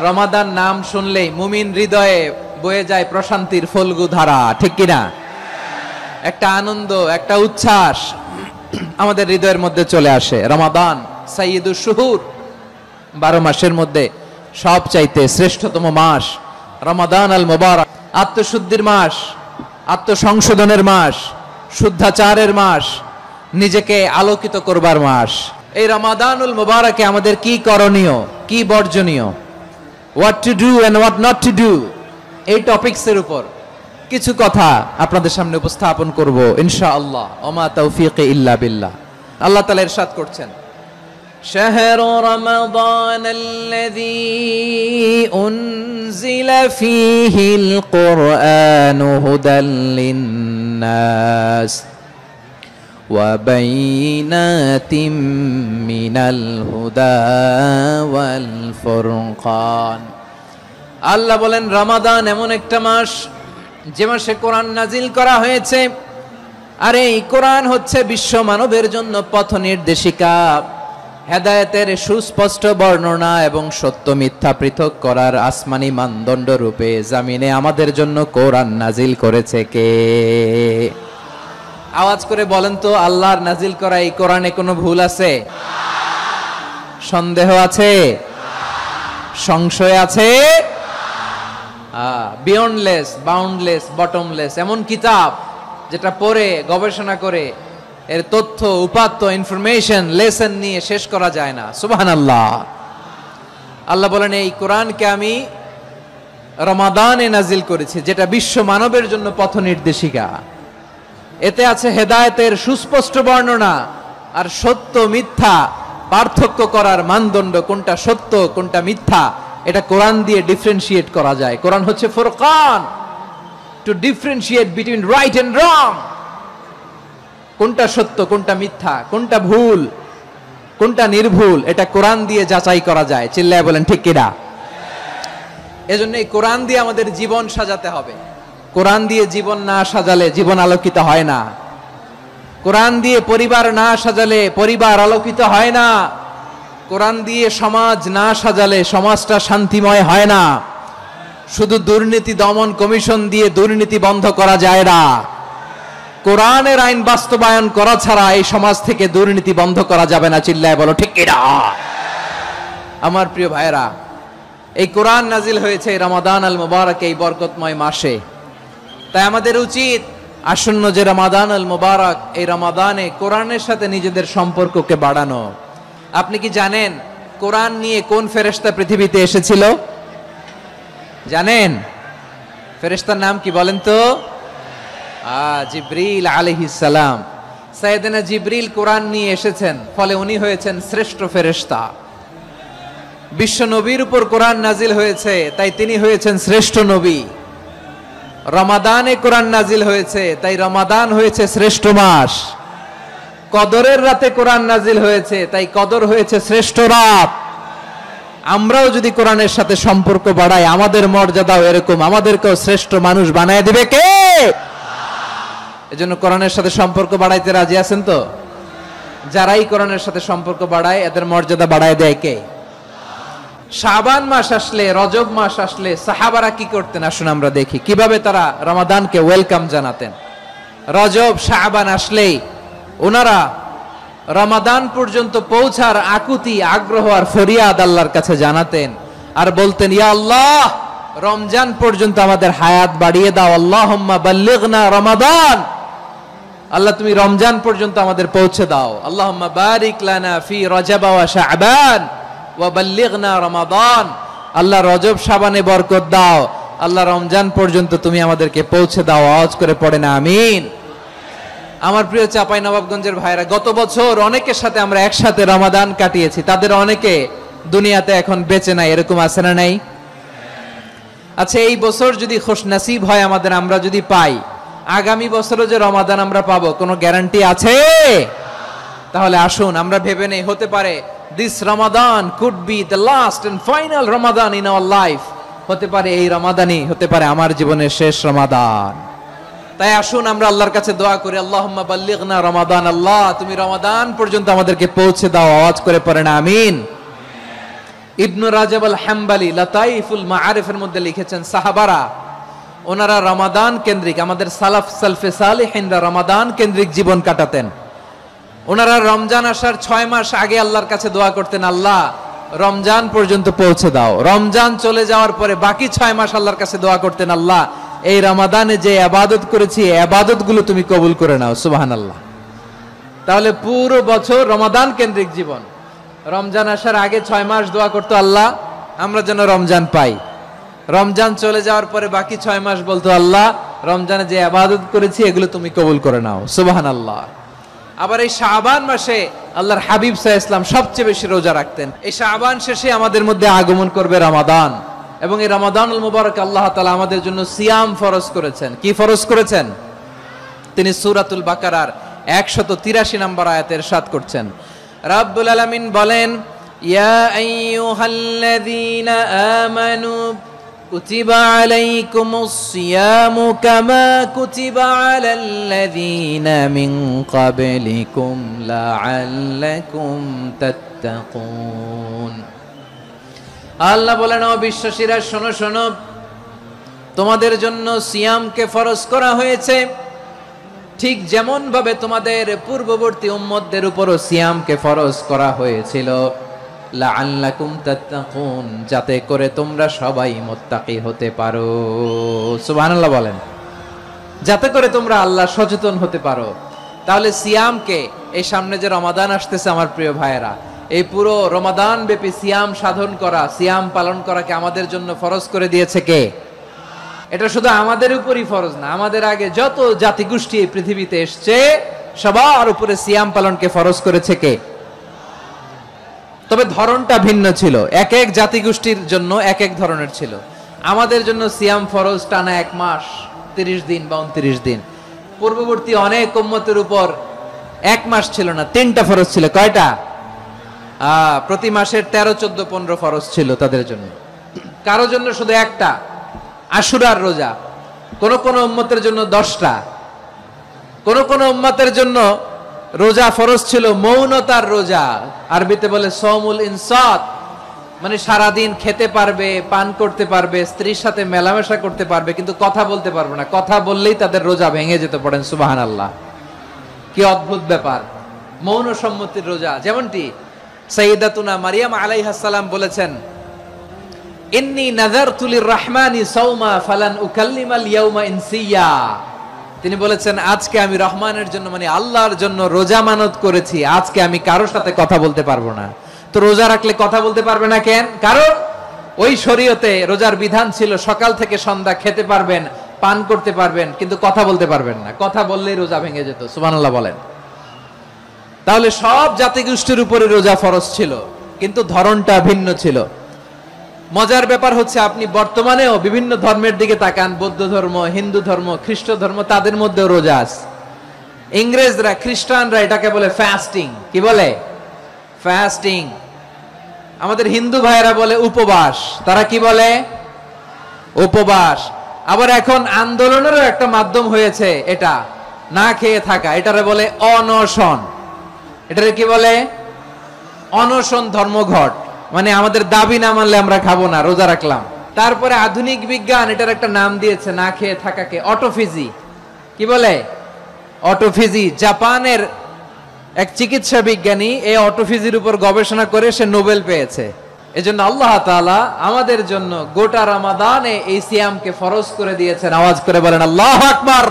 রমাদান নাম শুনলেই মুমিন হৃদয়ে বয়ে যায় প্রশান্তির ফল্গু ধারা, ঠিক কিনা? একটা আনন্দ, একটা উচ্ছ্বাস আমাদের হৃদয়ের মধ্যে চলে আসে। রমাদান সাইয়্যিদুশ শুহুর, 12 মাসের মধ্যে সবচাইতে শ্রেষ্ঠতম মাস রমাদান আল মুবারক। আত্মশুদ্ধির মাস, আত্মসংশোধনের মাস, শুদ্ধাচারের মাস, নিজেকে আলোকিত করবার মাস। এই রমাদানুল মুবারকে আমাদের কি করণীয়, কি বর্জনীয়, what to do and what not to do, এই টপিকসের উপর কিছু কথা আপনাদের সামনে উপস্থাপন করব ইনশাআল্লাহ। ওমা তাওফীকি ইল্লা বিল্লাহ। আল্লাহ তাআলা ইরশাদ করছেন, শাহরু রমাদানাল্লাযী উনজিলা ফীহিল কুরআনু হুদাল লিন্নাস ওয়া বাইনাতিম মিনাল হুদা ওয়াল ফুরকান। আল্লাহ বলেন, রমাদান এমন একটা মাস যে মাসে কোরআন নাজিল করা হয়েছে, আর এই কোরআন হচ্ছে বিশ্ব মানবের জন্য পথ নির্দেশিকা, হেদায়েতের সুস্পষ্ট বর্ণনা এবং সত্য মিথ্যা পৃথক করার আসমানি মানদণ্ড রূপে জামিনে আমাদের জন্য কোরআন নাজিল করেছে কে? আওয়াজ করে বলেন তো, আল্লাহর নাজিল করা এই কোরআনে কোনো ভুল আছে? সন্দেহ আছে? সংশয় আছে? বিয়ন্ডলেস, বাউন্ডলেস, বটমলেস, এমন কিতাব যেটা পড়ে গবেষণা করে এর তথ্য, উপাত্ত, ইনফরমেশন, লেসন নিয়ে শেষ করা যায় না। সুবহানাল্লাহ। আল্লাহ বলেন, এই কোরআনকে আমি রমাদানে নাজিল করেছি, যেটা বিশ্ব মানবের জন্য পথ নির্দেশিকা। এতে আছে হেদায়েতের সুস্পষ্ট বর্ণনা আর সত্য মিথ্যা পার্থক্য করার মানদণ্ড, কোনটা সত্য কোনটা মিথ্যা এটা কোরআন দিয়ে ডিফারেন্সিয়েট করা যায়। কোরআন হচ্ছে ফুরকান, to differentiate between right and wrong. কোনটা সত্য, কোনটা মিথ্যা, কোনটা ভুল, কোনটা নির্ভুল, এটা কোরআন দিয়ে যাচাই করা যায়। চিল্লায় বলেন ঠিক কিনা? এজন্য এই কোরআন দিয়ে আমাদের জীবন সাজাতে হবে। কোরআন দিয়ে জীবন না সাজালে জীবন আলোকিত হয় না। কোরআন দিয়ে পরিবার না সাজালে পরিবার আলোকিত হয় না। কোরআন দিয়ে সমাজ না সাজালে সমাজটা শান্তিময় হয় না। শুধু দুর্নীতি দমন কমিশন দিয়ে দুর্নীতি বন্ধ করা যায় না। কোরআনের আইন বাস্তবায়ন করা ছাড়া এই সমাজ থেকে দুর্নীতি বন্ধ করা যাবে না। চিল্লায় বলো ঠিক কিনা? আমার প্রিয় ভাইরা, এই কোরআন নাজিল হয়েছে রমাদান আল মুবারক, এই বরকতময় মাসে। তাই আমাদের উচিত আসন্ন যে রমাদান আল মুবারক, এই রমাদানে কোরআনের সাথে নিজেদের সম্পর্ককে বাড়ানো। আপনি কি জানেন কোরআন নিয়ে কোন ফেরেশতা পৃথিবীতে এসেছিল? জানেন? ফেরেশতার নাম কি বলেন তো? জিবরিল আলাইহিস সালাম। সাইয়েদনা জিবরিল কোরআন নিয়ে এসেছেন, ফলে উনি হয়েছেন শ্রেষ্ঠ ফেরেশতা। বিশ্ব নবীর উপর কোরআন নাজিল হয়েছে, তাই তিনি হয়েছেন শ্রেষ্ঠ নবী। রমাদানে কোরআন নাজিল হয়েছে, তাই রমাদান হয়েছে শ্রেষ্ঠ মাস। কদরের রাতে কোরআন নাজিল হয়েছে, তাই কদর হয়েছে শ্রেষ্ঠ রাত। আমরাও যদি কোরআনের সাথে সম্পর্ক বাড়াই, আমাদের মর্যাদাও এরকম, আমাদেরকেও শ্রেষ্ঠ মানুষ বানায় দিবে কে? এজন্য কোরআনের সাথে সম্পর্ক বাড়াইতে রাজি আছেন তো? যারাই কোরআনের সাথে সম্পর্ক বাড়ায় এদের মর্যাদা বাড়ায় দেয় কে? শাবান মাস আসলে, রজব মাস আসলে সাহাবারা কি করতেন আসুন আমরা দেখি কিভাবে তারা রমাদানকে ওয়েলকাম জানাতেন। রজব শাবান আসলেই ওনারা রমাদান পর্যন্ত পৌঁছার আকুতি, আগ্রহ আর ফরিয়াদ আল্লাহর কাছে জানাতেন আর বলতেন, ইয়া আল্লাহ, রমজান পর্যন্ত আমাদের হায়াত বাড়িয়ে দাও। আল্লাহুম্মা বাল্লিগনা রমাদান, আল্লাহ তুমি রমজান পর্যন্ত আমাদের পৌঁছে দাও। আল্লাহুম্মা বারিক লানা ফি রজব ওয়া শাবান ওয়া বাল্লিগনা রমাদান, আল্লাহ রজব শাবানে বরকত দাও, আল্লাহ রমজান পর্যন্ত তুমি আমাদেরকে পৌঁছে দাও। আওয়াজ করে পড়েন আমিন। আমার প্রিয় চাঁপাইনবাবগঞ্জের ভাইরা, গত বছর অনেকের সাথে আমরা একসাথে রমাদান কাটিয়েছি, তাদের অনেকে দুনিয়াতে এখন বেঁচে নাই, এরকম আছে না নাই? আচ্ছা, এই বছর যদি খুশনসিব হয় আমাদের, আমরা যদি পাই, আগামী বছরও যে রমাদান আমরা পাবো কোনো গ্যারান্টি আছে? তাহলে আসুন আমরা ভেবে নেই, হতে পারে this Ramadan could be the last and final Ramadan in our life. হতে পারে এই রমাদানই হতে পারে আমার জীবনের শেষ রমাদান। তাই আসুন আমরা আল্লাহর কাছে দোয়া করি, আল্লাহুম্মা বাল্লিগনা রমাদান, আল্লাহ তুমি রমাদান পর্যন্ত আমাদেরকে পৌঁছে দাও। আওয়াজ করে পড়েন আমিন। ইবনু রাজাব আল হাম্বালি লাতাইফুল মাআরিফের মধ্যে লিখেছেন, সাহাবারা ওনারা রমাদান কেন্দ্রিক, আমাদের সালাফ সালফে সালেহিনরা রমাদান কেন্দ্রিক জীবন কাটাতেন। ওনারা রমজান আসার 6 মাস আগে আল্লাহর কাছে দোয়া করতেন, আল্লাহ রমজান পর্যন্ত পৌঁছে দাও। রমজান চলে যাওয়ার পরে বাকি 6 মাস আল্লাহর কাছে দোয়া করতেন, আল্লাহ এই রমাদানে যে ইবাদত করেছি এই ইবাদতগুলো তুমি কবুল করে নাও। সুবহানাল্লাহ। তাহলে পুরো বছর রমাদান কেন্দ্রিক জীবন। রমজান আসার আগে 6 মাস দোয়া করতো, আল্লাহ আমরা যেন রমজান পাই। রমজান চলে যাওয়ার পরে বাকি 6 মাস বলতো, আল্লাহ রমজানে যে ইবাদত করেছি এগুলো তুমি কবুল করে নাও। সুবহানাল্লাহ। আবার এই শাবান মাসে আল্লাহর হাবিব সাল্লাল্লাহু আলাইহি ওয়াসাল্লাম সবচেয়ে বেশি রোজা রাখতেন। এই শাবান শেষে আমাদের মধ্যে আগমন করবে রমাদান, এবং এই রমাদানুল মুবারক আল্লাহ তাআলা আমাদের জন্য সিয়াম ফরজ করেছেন। কি ফরজ করেছেন? তিনি সূরাতুল বাকারার 183 নম্বর আয়াতে ইরশাদ করছেন, রাব্বুল আলামিন বলেন, ইয়া আইয়ুহাল্লাযীনা আমানু কুতিবা আলাইকুমুস সিয়ামু কামা কুতিবা আলাল্লাযীনা মিন ক্বাবলিকুম লাআল্লাকুম তাত্তাকুন। আল্লাহ বলেন, ও বিশ্বাসীরা শোনো শোনো, তোমাদের জন্য সিয়ামকে ফরজ করা হয়েছে ঠিক যেমন ভাবে তোমাদের পূর্ববর্তী উম্মতদের উপরও সিয়ামকে ফরজ করা হয়েছিল, লাআল্লাকুম তাত্তাকুন, যাতে করে তোমরা সবাই মুত্তাকি হতে পারো। সুবহানাল্লাহ বলেন, যাতে করে তোমরা আল্লাহ সচেতন হতে পারো। তাহলে সিয়ামকে, এই সামনে যে রমাদান আসতেছে আমার প্রিয় ভাইয়েরা, এই পুরো রমাদান ব্যাপী সিয়াম সাধন করা, সিয়াম পালন করাকে আমাদের জন্য ফরজ করে দিয়েছে কে? এটা শুধু আমাদের উপরই ফরজ না, আমাদের আগে যত জাতিগোষ্ঠী এই পৃথিবীতে এসছে সবার উপরে সিয়াম পালনকে ফরজ করেছে কে? তবে ধরনটা ভিন্ন ছিল, এক এক জাতিগোষ্ঠীর জন্য এক এক ধরনের ছিল। আমাদের জন্য সিয়াম ফরজ টানা 1 মাস 30 দিন বা 29 দিন। পূর্ববর্তী অনেক উম্মতের উপর 1 মাস ছিল না, 3টা ফরজ ছিল। কয়টা? প্রতি মাসের 13, 14, 15 ফরজ ছিল তাদের জন্য। কারো জন্য শুধু একটা, আশুরার রোজা। কোন কোন উম্মতের জন্য 10টা। কোন কোন উম্মতের জন্য রোজা ফরজ ছিল মৌনতার রোজা, আরবিতে বলে সওমুল ইনসাত, মানে সারাদিন খেতে পারবে, পান করতে পারবে, স্ত্রীর সাথে মেলামেশা করতে পারবে, কিন্তু কথা বলতে পারবে না। কথা বললেই তাদের রোজা ভেঙে যেতে। পড়েন সুবহানাল্লাহ। কি অদ্ভুত ব্যাপার! মৌন সম্মতির রোজা। যেমনটি সাইয়্যিদাতুনা মারিয়াম আলাইহাস সালাম বলেছেন, ইন্নী নাযারতু লির-রাহমানি সাওমা ফালান উকাল্লিমাল ইয়াওমা ইনসিয়া। তিনি বলেছেন, আজকে আমি রহমানের জন্য, মানে আল্লাহর জন্য রোজা মানত করেছি, আজকে আমি কারোর সাথে কথা বলতে পারবো না। তো রোজা রাখলে কথা বলতে পারবে না কেন? কারণ ওই শরীয়তে রোজার বিধান ছিল সকাল থেকে সন্ধ্যা খেতে পারবেন, পান করতে পারবেন, কিন্তু কথা বলতে পারবেন না। কথা বললেই রোজা ভেঙে যেত। সুবহানাল্লাহ বলেন। তাহলে সব জাতিগোষ্ঠীর উপরে রোজা ফরজ ছিল, কিন্তু ধরনটা ভিন্ন ছিল। মজার ব্যাপার হচ্ছে, আপনি বর্তমানেও বিভিন্ন ধর্মের দিকে তাকান, বৌদ্ধ ধর্ম, হিন্দু ধর্ম, খ্রিস্ট ধর্ম, তাদের মধ্যেও রোজা আছে। ইংরেজরা, খ্রিস্টানরা এটাকে বলে ফাস্টিং। কি বলে? ফাস্টিং। আমাদের হিন্দু ভাইয়েরা বলে উপবাস। তারা কি বলে? উপবাস। আবার এখন আন্দোলনেরও একটা মাধ্যম হয়েছে এটা, না খেয়ে থাকা। এটারে বলে অনশন। এটারে কি বলে? অনশন ধর্মঘট। মানে আমাদের দাবি না মানলে আমরা খাবো না, রোজা রাখলাম। তারপরে আধুনিক বিজ্ঞান এটার একটা নাম দিয়েছে না খেয়ে থাকাকে, অটোফিজি। কি বলে? অটোফিজি। জাপানের এক চিকিৎসা বিজ্ঞানী এই অটোফিজির উপর গবেষণা করে সে নোবেল পেয়েছে। এজন্য আল্লাহ তাআলা আমাদের জন্য গোটা রমাদানে এই সিয়ামকে ফরজ করে দিয়েছেন। আওয়াজ করে বলেন আল্লাহু আকবার।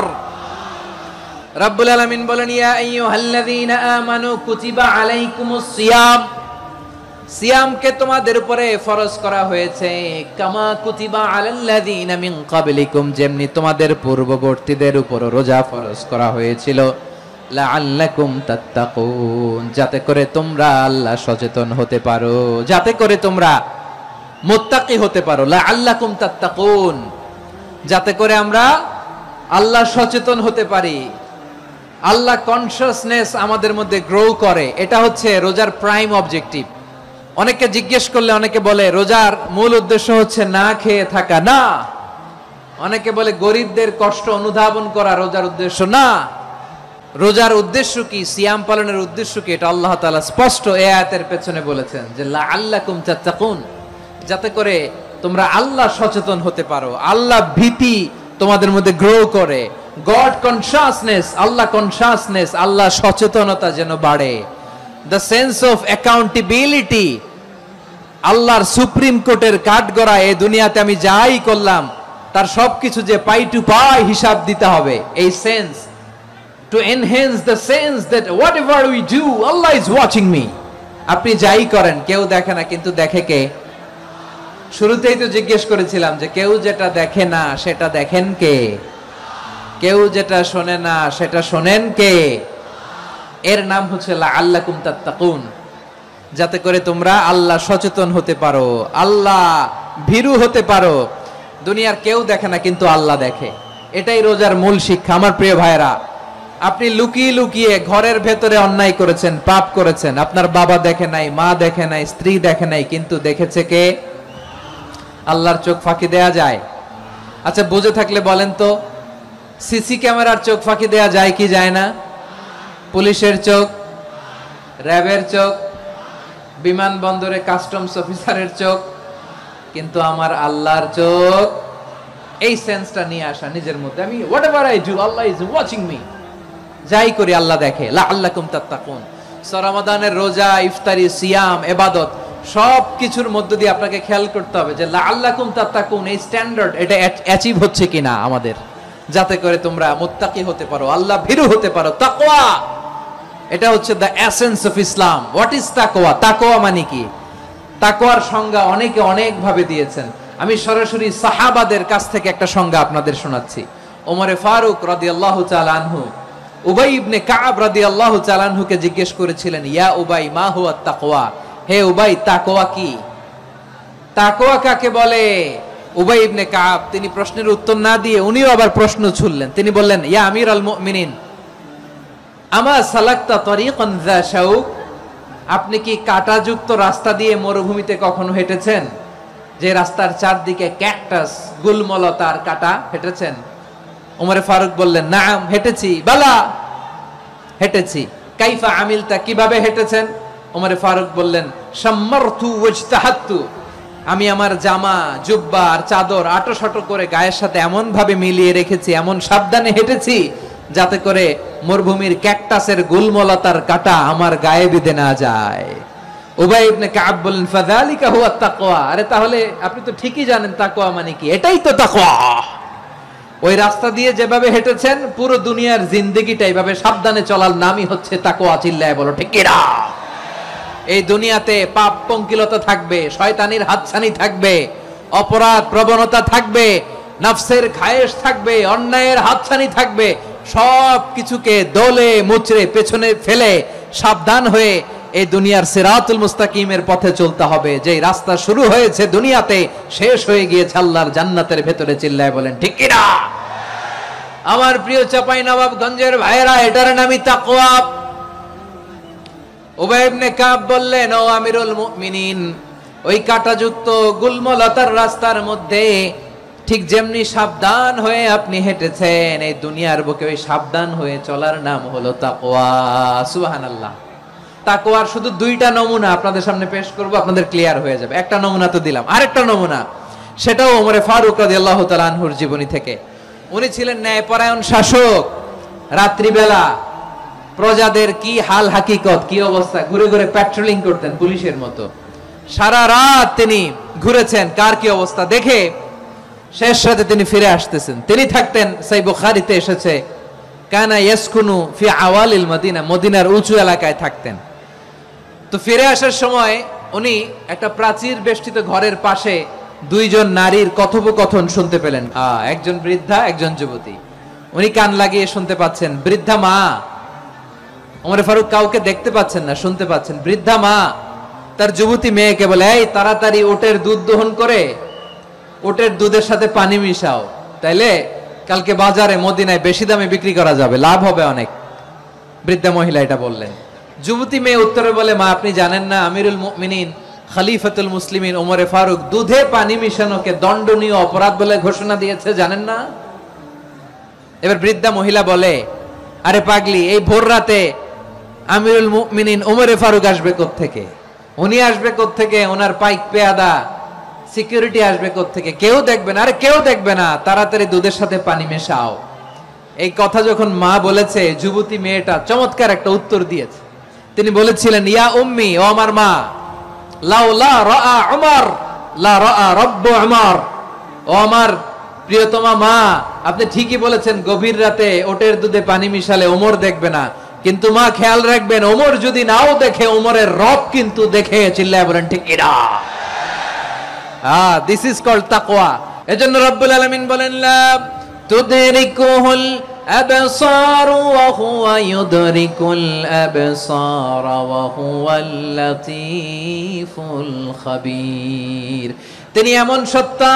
রাব্বুল আলামিন বলেন, ইয়া আইয়ুহাল্লাযীনা আমানু কুতিবা আলাইকুমুস সিয়াম, সিয়ামকে তোমাদের উপরে ফরজ করা হয়েছে কামা কুতিবা আলাল্লাযীনা মিন ক্বাবলিকুম, যেমনি তোমাদের পূর্ববর্তীদের উপর রোজা ফরজ করা হয়েছিল, লাআল্লাকুম তাত্তাকুন, যাতে করে তোমরা আল্লাহ সচেতন হতে পারো, যাতে করে তোমরা মুত্তাকি হতে পারো। লাআল্লাকুম তাত্তাকুন, যাতে করে আমরা আল্লাহ সচেতন হতে পারি, আল্লাহ কনসিয়াসনেস আমাদের মধ্যে গ্রো করে। এটা হচ্ছে রোজার প্রাইম অবজেক্টিভ। অনেকে জিজ্ঞেস করলে অনেকে বলে রোজার মূল উদ্দেশ্য হচ্ছে না খেয়ে থাকা। না। অনেকে বলে গরিবদের কষ্ট অনুধাবন করা রোজার উদ্দেশ্য। না। রোজার উদ্দেশ্য কি, সিয়াম পালনের উদ্দেশ্য কি, এটা আল্লাহ তাআলা স্পষ্ট এই আয়াতের পেছনে বলেছেন যে লাআল্লাকুম তাত্তাকুন, যাতে করে তোমরা আল্লাহ সচেতন হতে পারো, আল্লাহ ভীতি তোমাদের মধ্যে গ্রো করে, গড কনসাসনেস, আল্লাহ কনসাসনেস, আল্লাহ সচেতনতা যেন বাড়ে, দ্য সেন্স অফ অ্যাকাউন্টেবিলিটি, আল্লাহর সুপ্রিম কোর্টের কাঠগড়া এই দুনিয়াতে আমি যাই করলাম তার সবকিছু যে পাই টু পাই হিসাব দিতে হবে, এই sense, to enhance the sense that what ever we do Allah is watching me. আপনি যাই করেন কেউ দেখে না, কিন্তু দেখে কে? শুরুতেই তো জিজ্ঞেস করেছিলাম যে কেউ যেটা দেখে না সেটা দেখেন কে? কেউ যেটা শোনে না সেটা শোনেন কে? এর নাম হচ্ছে লাআল্লাকুম তাত্তাকুন, যাতে করে তোমরা আল্লাহ সচেতন হতে পারো, আল্লাহ ভীরু হতে পারো। দুনিয়ার কেউ দেখে না, কিন্তু আল্লাহ দেখে। এটাই রোজার মূল শিক্ষা। আমার প্রিয় ভাইরা, আপনি লুকিয়ে লুকিয়ে ঘরের ভেতরে অন্যায় করেছেন, পাপ করেছেন, আপনার বাবা দেখে নাই, মা দেখে নাই, স্ত্রী দেখে নাই, কিন্তু দেখেছে কে? আল্লাহর চোখ ফাঁকি দেয়া যায়? আচ্ছা, বুঝে থাকলে বলেন তো, সিসি ক্যামেরার চোখ ফাঁকি দেয়া যায় কি যায় না? পুলিশের চোখ, র্যাবের চোখ, বিমানবন্দরে কাস্টমস অফিসারের চোখ, কিন্তু আমার আল্লাহর চোখ। এই সেন্সটা নিয়ে আসা নিজের মধ্যে, আমি what ever I do Allah is watching me, যাই করি আল্লাহ দেখে। লাআল্লাকুম তাত্তাকুন। রমাদানের রোজা, ইফতারি, সিয়াম, ইবাদত সব কিছুর মধ্য দিয়ে আপনাকে খেয়াল করতে হবে যে লাআল্লাকুম তাত্তাকুন এই স্ট্যান্ডার্ড এটা অ্যাচিভ হচ্ছে কিনা আমাদের, যাতে করে তোমরা মুত্তাকি হতে পারো, আল্লাহ ভীরু হতে পারো। তাকওয়া, এটা হচ্ছে the essence of Islam. What is তাকওয়া? তাকওয়া মানে কি? তাকওয়ার সংজ্ঞা অনেকে অনেক ভাবে দিয়েছেন। আমি সরাসরি সাহাবাদের কাছ থেকে একটা সংজ্ঞা আপনাদের শোনাচ্ছি। ওমরে ফারুক রাদিয়াল্লাহু তাআলা আনহু উবাই ইবনে কাব রাদিয়াল্লাহু তাআলা আনহুকে জিজ্ঞেস করেছিলেন, ইয়া উবাই মা হুয়া তাকওয়া, হে উবাই তাকওয়া কি? তাকওয়া কাকে বলে? উবাই ইবনে কাব তিনি প্রশ্নের উত্তর না দিয়ে উনিও আবার প্রশ্ন ছুড়লেন। তিনি বললেন, ইয়া আমিরাল মুমিনিন আমা সালাকতা তরিকান যা শাউক, আপনি কি কাঁটাযুক্ত রাস্তা দিয়ে মরুভূমিতে কখনো হেঁটেছেন? যে রাস্তার চারদিকে ক্যাকটাস, গুলমলতার কাঁটা, হেঁটেছেন? ওমরে ফারুক বললেন, নাম হেঁটেছি। বালা, হেঁটেছি। কাইফা আমিলতা, কিভাবে হেঁটেছেন? ওমরে ফারুক বললেন, শাম্মারতু ওয়াজতাহাতু, আমি আমার জামা, জুব্বা আর চাদর আটোসাটো করে গায়ের সাথে এমন ভাবে মিলিয়ে রেখেছি, এমন সাবধানে হেঁটেছি যাতে করে মরুভূমির ক্যাকটাসের গুলমলতার কাঁটা আমার গায়ে বিঁধে না যায়। উবাই ইবনে কাব বললেন, ফাযালিকা হুয়া তাকওয়া, আরে তাহলে আপনি তো ঠিকই জানেন তাকওয়া মানে কি, এটাই তো তাকওয়া। ওই রাস্তা দিয়ে যেভাবে হেঁটেছেন পুরো দুনিয়ার জিন্দেগিটা এইভাবে সাবধানে চলার নামই হচ্ছে তাকওয়া। চিল্লায় বলো ঠিক কিনা? এই দুনিয়াতে পাপ পঙ্কিলতা থাকবে, শয়তানির হাতছানি থাকবে, অপরাধ প্রবণতা থাকবে, নফসের খায়েশ থাকবে, অন্যায়ের হাতছানি থাকবে, সব কিছুকে দোলে মুচড়ে পেছনে ফেলে সাবধান হয়ে এই দুনিয়ার সিরাতুল মুস্তাকিমের পথে চলতে হবে। যে রাস্তা শুরু হয়েছে দুনিয়াতে, শেষ হয়ে গিয়েছে আল্লাহর জান্নাতের ভেতরে। চিল্লায় বলেন ঠিক কিনা? আমার প্রিয় চাঁপাইনবাবগঞ্জের ভাইয়েরা, এটার নামই তাকওয়া। উবাই ইবনে কাব বললেন, ও আমিরুল মুমিনিন, ওই কাঁটাযুক্ত গুলমলতার রাস্তার মধ্যে ঠিক যেমনি সাবধান হয়ে আপনি হেঁটেছেন, এই দুনিয়ার বুকে ওই সাবধান হয়ে চলার নাম হলো তাকওয়া। সুবহানাল্লাহ। তাকওয়ার শুধু দুইটা নমুনা আপনাদের সামনে পেশ করব, আপনাদের ক্লিয়ার হয়ে যাবে। একটা নমুনা তো দিলাম, আরেকটা নমুনা, সেটাও ওমরে ফারুক রাদিয়াল্লাহু তাআলা আনহুর জীবনী থেকে। উনি ছিলেন ন্যায়পরায়ণ শাসক। রাত্রিবেলা প্রজাদের কি হাল হাকিকত, কি অবস্থা, ঘুরে ঘুরে প্যাট্রোলিং করতেন পুলিশের মতো। সারা রাত তিনি ঘুরেছেন কার কি অবস্থা দেখে, শেষ রাতে তিনি ফিরে আসতেছেন। তিনি থাকতেন, সহিহ বুখারীতে এসেছে, কানা ইয়াসকুনু ফি আওয়ালিল মদিনা, মদিনার উঁচু এলাকায় থাকতেন। তো ফিরে আসার সময় উনি একটা প্রাচীর বেষ্টিত ঘরের পাশে দুইজন নারীর কথোপকথন শুনতে পেলেন। একজন বৃদ্ধা, একজন যুবতী। উনি কান লাগিয়ে শুনতে পাচ্ছেন। বৃদ্ধা মা, ওমর ফারুক কাউকে দেখতে পাচ্ছেন না, শুনতে পাচ্ছেন। বৃদ্ধা মা তার যুবতী মেয়েকে বলে, এই তাড়াতাড়ি ওটের দুধ দহন করে ওটের দুধের সাথে পানি মিশাও, তাইলে কালকে বাজারে মদিনায় বেশি দামে বিক্রি করা যাবে, লাভ হবে অনেক। বৃদ্ধা মহিলা এটা বললেন। যুবতী মেয়ে উত্তরে বলে, মা আপনি জানেন না আমিরুল মুমিনিন খলিফাতুল মুসলিমিন ওমরে ফারুক দুধে পানি মিশানোকে দণ্ডনীয় অপরাধ বলে ঘোষণা দিয়েছে, জানেন না? এবার বৃদ্ধা মহিলা বলে, আরে পাগলি, এই ভোর রাতে আমিরুল মুমিনিন ওমরে ফারুক আসবে কোত্থেকে? উনি আসবে কোত্থেকে? ওনার পাইক পেয়াদা সিকিউরিটি আসবে কোত্থেকে? কেউ দেখবে না। আরে কেউ দেখবে না, তাড়াতাড়ি দুধের সাথে পানি মেশাও। এই কথা যখন মা বলেছে, যুবতী মেয়েটা চমৎকার একটা উত্তর দিয়েছে। তিনি বলেছিলেন, ইয়া উম্মি, ও আমার মা, লাউলা রাআ উমর লা রাআ রব্বু উমর। ও আমার প্রিয়তমা মা, আপনি ঠিকই বলেছেন, গভীর রাতে ওটের দুধে পানি মিশালে ওমর দেখবে না, কিন্তু মা খেয়াল রাখবেন, ওমর যদি নাও দেখে, ওমরের রব কিন্তু দেখে। চিল্লায় বলেন ঠিক কিনা? দিস ইজ কল্ড তাকওয়া। এজন্য রব্বুল আলামিন বলেন, লা তুদরিকুহুল আবসার ওয়া হুয়া ইউদরিকুল আবসার ওয়া হুয়াল লাতীফুল খাবীর। তিনি এমন সত্তা,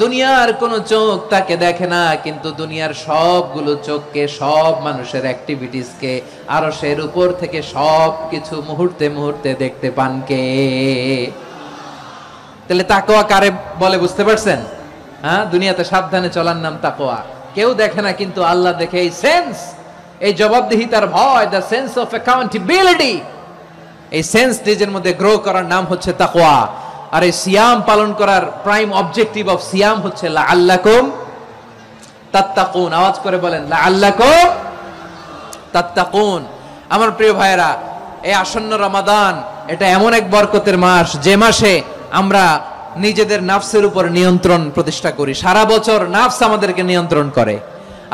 দুনিয়ার কোন চোখ তাকে দেখে না, কিন্তু দুনিয়ার সবগুলো চোখকে, সব মানুষের অ্যাক্টিভিটিসকে, আরশের উপর থেকে সবকিছু মুহূর্তে মুহূর্তে দেখতে পান কে? তাহলে তাকওয়া কারে বলে বুঝতে পারছেন? দুনিয়াতে সাবধানে চলার নাম তাকওয়া। কেউ দেখে না, কিন্তু আল্লাহ দেখে। এই সেন্স, এই জবাবদিহিতার ভয়, দ্য সেন্স অফ অ্যাকাউন্টেবিলিটি, এই সেন্স নিজের মধ্যে গ্রো করার নাম হচ্ছে তাকওয়া। আর এই সিয়াম পালন করার প্রাইম অবজেক্টিভ অফ সিয়াম হচ্ছে লাআল্লাকুম তাত্তাকুন। আওয়াজ করে বলেন, লাআল্লাকুম তাত্তাকুন। আমার প্রিয় ভাইরা, এই আসন্ন রমাদান, এটা এমন এক বরকতের মাস, যে মাসে আমরা নিজেদের নাফসের উপর নিয়ন্ত্রণ প্রতিষ্ঠা করি। সারা বছর নাফস আমাদেরকে নিয়ন্ত্রণ করে,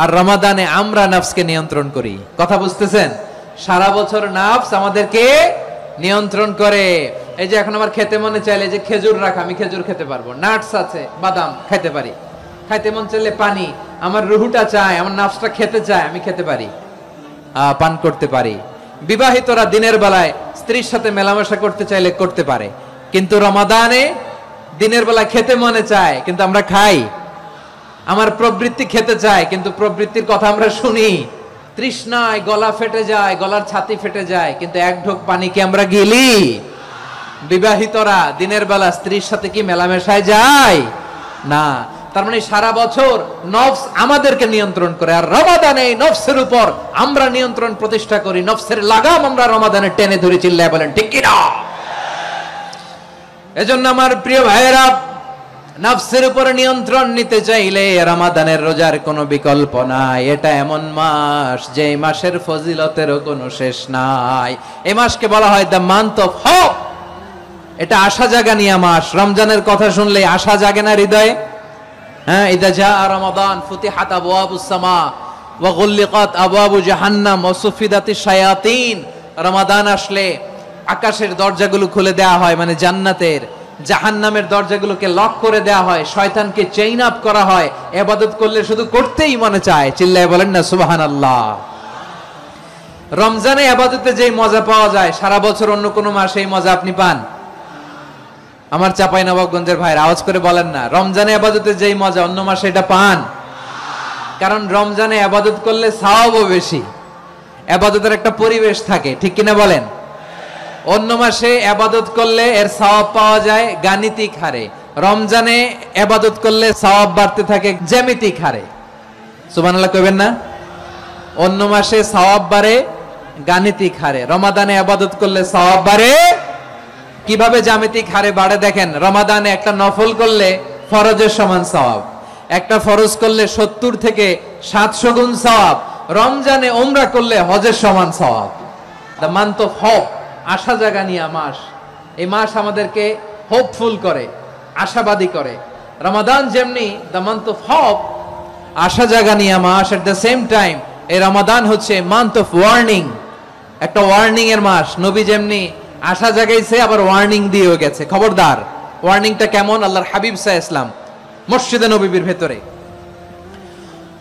আর রমাদানে আমরা নাফসকে নিয়ন্ত্রণ করি। কথা বুঝতেছেন? সারা বছর নাফস আমাদেরকে নিয়ন্ত্রণ করে। এই যে এখন আমার খেতে মনে চাইলে যে খেজুর রাখ, আমি খেজুর খেতে পারবো, নাটস আছে, বাদাম খেতে পারি। খাইতে মন চাইলে পানি, আমার রুহুটা চায়, আমার নাফসটা খেতে চায়, আমি খেতে পারি, পান করতে পারি। বিবাহিতরা দিনের বেলায় স্ত্রীর সাথে মেলামেশা করতে চাইলে করতে পারে, কিন্তু রমাদানে দিনের বেলা খেতে মনে চায়, কিন্তু আমরা খাই। আমার প্রবৃত্তি খেতে চায়, কিন্তু প্রবৃত্তির কথা আমরা শুনি। তৃষ্ণায় গলা ফেটে যায়, গলার ছাতি ফেটে যায়, কিন্তু এক ঢোক পানি কি আমরা গিলি? বিবাহিতরা দিনের বেলা স্ত্রীর সাথে কি মেলামেশায় যায়? না। তার মানে সারা বছর নফস আমাদেরকে নিয়ন্ত্রণ করে, আর রমাদানে এই নফসের উপর আমরা নিয়ন্ত্রণ প্রতিষ্ঠা করি। নফসের লাগাম আমরা রমাদানে টেনে ধরে। চিল্লায় বলেন ঠিক কিনা? এজন্য আমার প্রিয় ভাইয়েরা, নফসের উপর নিয়ন্ত্রণ নিতে চাইলে রমাদানের রোজার কোনো বিকল্প নাই। এটা এমন মাস, যে মাসের ফজিলতেরও কোনো শেষ নাই। এই মাসকে বলা হয় দ্য মান্থ অফ হোপ। এটা আশা জাগানিয়া মাস। রমজানের কথা শুনলে আশা জাগে না হৃদয়ে? ইদা জা রমাদান ফুতিহাত আবওয়াবুস সামা ওয়া গুল্লিকাত আবওয়াবু জাহান্নাম ওয়া সুফিদাতিশ শায়াতিন। রমাদান আসলে আকাশের দরজাগুলো খুলে দেওয়া হয়, মানে জান্নাতের। জাহান্নামের দরজাগুলোকে লক করে দেওয়া হয়, শয়তানকে চেইন আপ করা হয়। ইবাদত করলে শুধু করতেই মনে চায়। চিল্লায় বলেন না সুবহানাল্লাহ। রমজানে ইবাদতে যেই মজা পাওয়া যায়, সারা বছর অন্য কোনো মাসে এই মজা আপনি পান? আমার চাঁপাইনবাবগঞ্জের ভাইরা আওয়াজ করে বলেন না, রমজানে ইবাদতে যেই মজা অন্য মাসে এটা পান? কারণ রমজানে ইবাদত করলে সওয়াবও বেশি, ইবাদতের একটা পরিবেশ থাকে, ঠিক কিনা বলেন? অন্য মাসে ইবাদত করলে এর সওয়াব পাওয়া যায় গাণিতিক হারে, রমজানে ইবাদত করলে সওয়াব বাড়তে থাকে জ্যামিতিক হারে। সুবহানাল্লাহ কইবেন না? অন্য মাসে সওয়াব বাড়ে গাণিতিক হারে, রমাদানে ইবাদত করলে সওয়াব বাড়ে কিভাবে? জ্যামিতিক হারে বাড়ে। দেখেন, রমাদানে একটা নফল করলে ফরজের সমান সওয়াব, একটা ফরজ করলে 70 থেকে 700 গুণ সওয়াব, রমজানে উমরা করলে হজের সমান সওয়াব। দ্য মান্থ অফ হোপ, আশা জাগানিয়া মাস। এই মাস আমাদেরকে হোপফুল করে, আশাবাদী করে। রমাদান যেমনি দ্য মান্থ অফ হোপ, আশা জাগানিয়া মাস, এট দ্য সেম টাইম এই রমাদান হচ্ছে মান্থ অফ ওয়ার্নিং, একটা ওয়ার্নিং এর মাস। নবী যেমনি আশা জাগাইছে, আবার ওয়ার্নিং দিয়েও গেছে, খবরদার। ওয়ার্নিংটা কেমন? আল্লাহর হাবিব সাল্লাল্লাহু আলাইহি ওয়াসাল্লাম মসজিদে নববীর ভেতরে,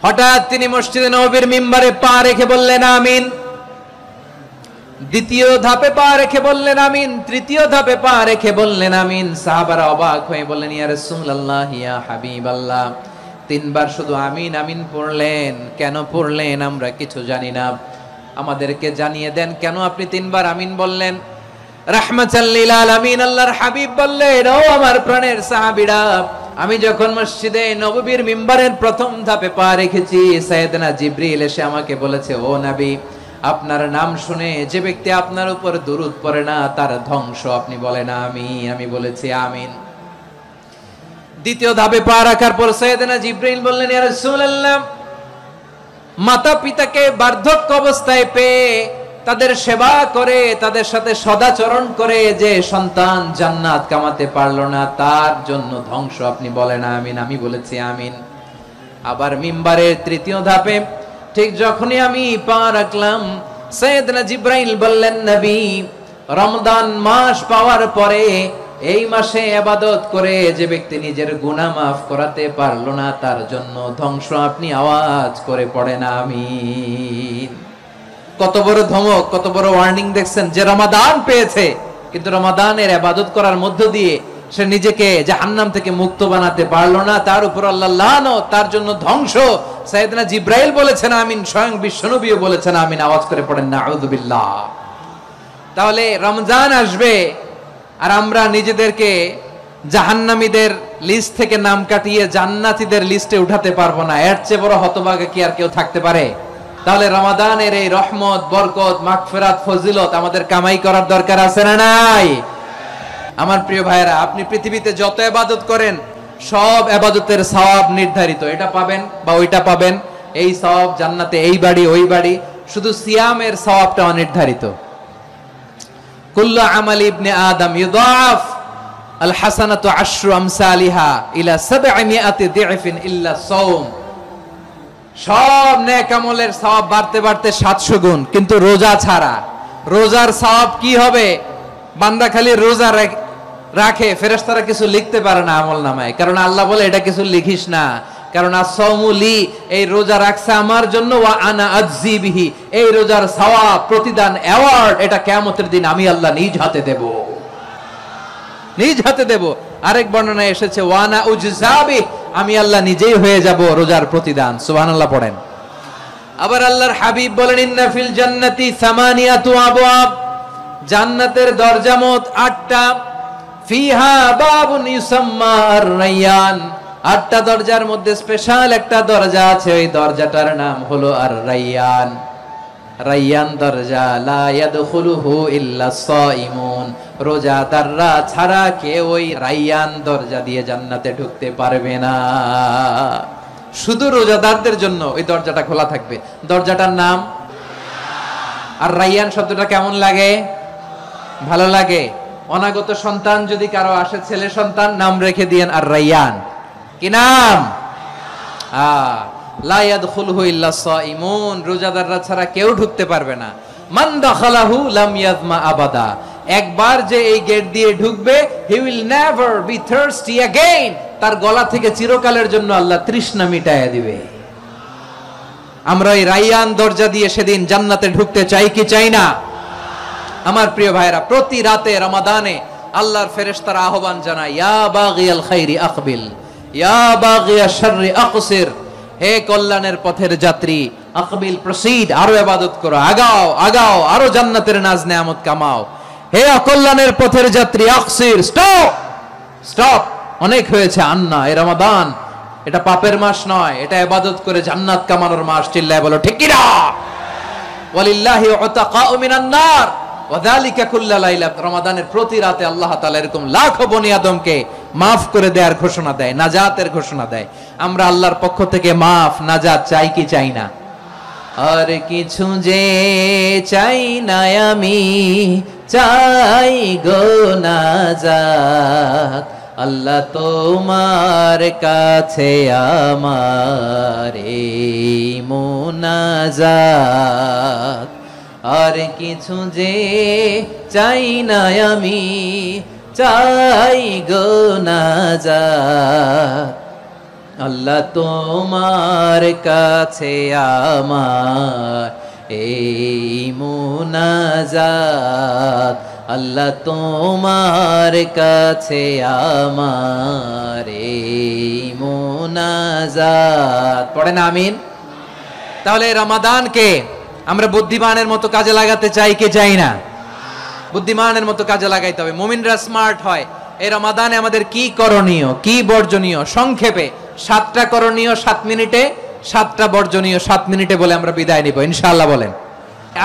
হঠাৎ তিনি মসজিদে নববীর মিম্বারে পা রেখে বললেন আমিন। দ্বিতীয় ধাপে পা রেখে বললেন আমিন, তৃতীয় ধাপে পা রেখে বললেন আমিন। সাহাবারা অবাক হয়ে বললেন, ইয়া রাসূলুল্লাহ, ইয়া হাবিবাল্লাহ, তিনবার শুধু আমিন আমিন পড়লেন, কেন পড়লেন আমরা কিছু জানি না, আমাদেরকে জানিয়ে দেন কেন আপনি তিনবার আমিন বললেন। রাহমাতাল লিল আলামিন আল্লাহর হাবিব বললেন, ও আমার প্রাণের সাহাবীরা, আমি যখন মসজিদে নববীর মিম্বারের প্রথম ধাপে পা রেখেছি, সাইয়েদনা জিবরিল এসে আমাকে বলেছে, ও নবী, আপনার নাম শুনে যে ব্যক্তি আপনার উপর দুরূদ পড়ে না তার ধ্বংস। আপনি বলেন আমিন। আমি বলেছি আমিন। দ্বিতীয় ধাপে পা রাখার পর সাইয়েদনা জিবরাইল বললেন, ইয়া রাসূলুল্লাহ, মাতা পিতাকে বার্ধক্য অবস্থায় পেয়ে তাদের সেবা করে, তাদের সাথে সদাচরণ করে যে সন্তান জান্নাত কামাতে পারলো না, তার জন্য ধ্বংস আপনি বলেন আমিন। আমি বলেছি আমিন। আবার মিম্বারের তৃতীয় ধাপে ঠিক যখনই আমি পা রাখলাম, সাইয়েদনা জিবরাইল বললেন, নবী, রমজান মাস পাওয়ার পরে এই মাসে ইবাদত করে যে ব্যক্তি নিজের গুনাহ মাফ করাতে পারলো না, তার জন্য ধ্বংস আপনি আওয়াজ করে পড়েন আমিন। কত বড় ধমক, কত বড় ওয়ার্নিং দেখছেন, যে রমাদান পেয়েছে কিন্তু রমাদানের ইবাদত করার মধ্য দিয়ে সে নিজেকে জাহান্নাম থেকে মুক্ত বানাতে পারলো না, তার উপর আল্লাহ লানত, তার জন্য ধ্বংস। সাইয়েদনা জিবরাইল বলেছেন আমিন, স্বয়ং বিশ্বনবীও বলেছেন আমিন। আওয়াজ করে পড়েন নাউযু বিল্লাহ। তাহলে রমজান আসবে আর আমরা নিজেদেরকে জাহান্নামীদের লিস্ট থেকে নাম কাটিয়ে জান্নাতীদের লিস্টে উঠাতে পারবো না। এর চেয়ে বড় হতভাগা কি আর কেউ থাকতে পারে? তাহলে রমাদানের এই রহমত, বরকত, মাগফিরাত, ফজিলত আমাদের কামাই করার দরকার আছে না নাই? আমার প্রিয় ভাইরা, আপনি পৃথিবীতে যত ইবাদত করেন সব ইবাদতের সওয়াব নির্ধারিত। এটা পাবেন বা ওইটা পাবেন, এই সওয়াব জান্নাতে, এই বাড়ি ওই বাড়ি। শুধু সিয়ামের সওয়াবটা অনির্ধারিত। কুল্লু আমালি ইবনে আদম ইউদাফ আল হাসানাতু আশরু আমসালিহা ইলা 700 দি'ফিন ইল্লা সাওম। সব নেক আমলের সওয়াব বাড়তে বাড়তে 700 গুণ, কিন্তু রোজা ছাড়া। রোজার সওয়াব কি হবে? বান্দা খালি রোজা রাখে, ফেরেশতারা কিছু লিখতে পারে না আমলনামায়, কারণ আল্লাহ বলে এটা কিছু লিখিস না, কারণ as-সাওমু লি, এই রোজা রাখছে আমার জন্য, ওয়া আনা আজজি বিহি, এই রোজার সওয়াব, প্রতিদান, অ্যাওয়ার্ড এটা কিয়ামতের দিন আমি আল্লাহ নিজ হাতে দেব, নিজ হাতে দেব। আরেক বর্ণনায় এসেছে ওয়া আনা উজজাবি, আমি আল্লাহ নিজেই হয়ে যাব রোজার প্রতিদান। সুবহানাল্লাহ পড়েন। আবার আল্লাহর হাবিব বলেন, ইন্না ফিল জান্নাতি সামানিয়াতু আবওয়াব, জান্নাতের দরজা মোট 8টা। ফিহা বাবুন ইউসাম্মা আর-রায়্যান, 8টা দরজার মধ্যে স্পেশাল একটা দরজা আছে, ওই দরজাটার নাম হলো আর-রায়্যান। রায়্যান দরজা, লা ইয়াদখুলুহু ইল্লা সাইমুন, রোজাদাররা ছাড়া কেউ ওই রায়্যান দরজা দিয়ে জান্নাতে ঢুকতে পারবে না। শুধু রোজাদারদের জন্য ওই দরজাটা খোলা থাকবে। দরজাটার নাম আর রায়্যান। শব্দটা কেমন লাগে? ভালো লাগে। অনাগত সন্তান যদি কারো আসে, ছেলে সন্তান, নাম রেখে দিয়েন আর রায়্যান। কি নাম? লা ইয়াদখুলুহু ইল্লা সাইমুন, রোজাদাররা ছাড়া কেউ ঢুকতে পারবে না। মান দাখালাহু লাম ইয়াজমা আবাদা, একবার যে এই গেট দিয়ে ঢুকবে, he will never be thirsty again, তার গলা থেকে চিরকালের জন্য আল্লাহ তৃষ্ণা মিটায়া দিবে। আমরা এই রায়্যান দরজা দিয়ে সেদিন জান্নাতে ঢুকতে চাই কি চাই না? আমার প্রিয় ভাইরা, প্রতি রাতে রমাদানে আল্লাহর ফেরেশতারা আহ্বান জানায়, ইয়া বাগিয়াল খাইরি আকবিল, ইয়া বাগিয়াশ শাররি আকসির, হে কল্যাণের পথের যাত্রী, আকবিল, প্রসিড, আরো ইবাদত করো, আগাও আগাও, আরো জান্নাতের নাজ নেয়ামত কামাও। হে অকল্যাণের পথের যাত্রী, আকসির, স্টপ স্টপ, অনেক হয়েছে। আন্না, এই রমাদান এটা পাপের মাস নয়, এটা ইবাদত করে জান্নাত কামানোর মাস। চিল্লায় বলো ঠিক কি না? ওয়ালিল্লাহি উতাকাউ মিনান নার ওয়া যালিকা কুল্লা লাইলা, রমাদানের প্রতি রাতে আল্লাহ তাআলা এরকম লাখো বনি আদমকে মাফ করে দেওয়ার ঘোষণা দেয়, নাজাতের ঘোষণা দেয়। আমরা আল্লাহর পক্ষ থেকে মাফ, নাজাত চাই কি চাই না? আর কিছু যে চাই না আমি, চাই গো নাজাত, আল্লাহ তোমার কাছে আমার এই মুনাজাত। আর কিছু যে চাই না আমি, চাই গো নাজাত, আল্লাহ তোমার কাছে আমার এই মুনাজাত, আল্লাহ তোমার কাছে আমার এই মুনাজাত। পড়েন আমিন। তাহলে রমাদানকে আমরা বুদ্ধিমানের মতো কাজে লাগাতে চাই কি চাই না? বুদ্ধিমানের মতো কাজে লাগাইতে হবে। মুমিনরা স্মার্ট হয়। এই রমাদানে আমাদের কি করণীয়, কি বর্জনীয়? সংক্ষেপে 7টা করণীয় 7 মিনিটে, 7টা বর্জনীয় 7 মিনিটে বলে আমরা বিদায় নিব ইনশাআল্লাহ। বলেন,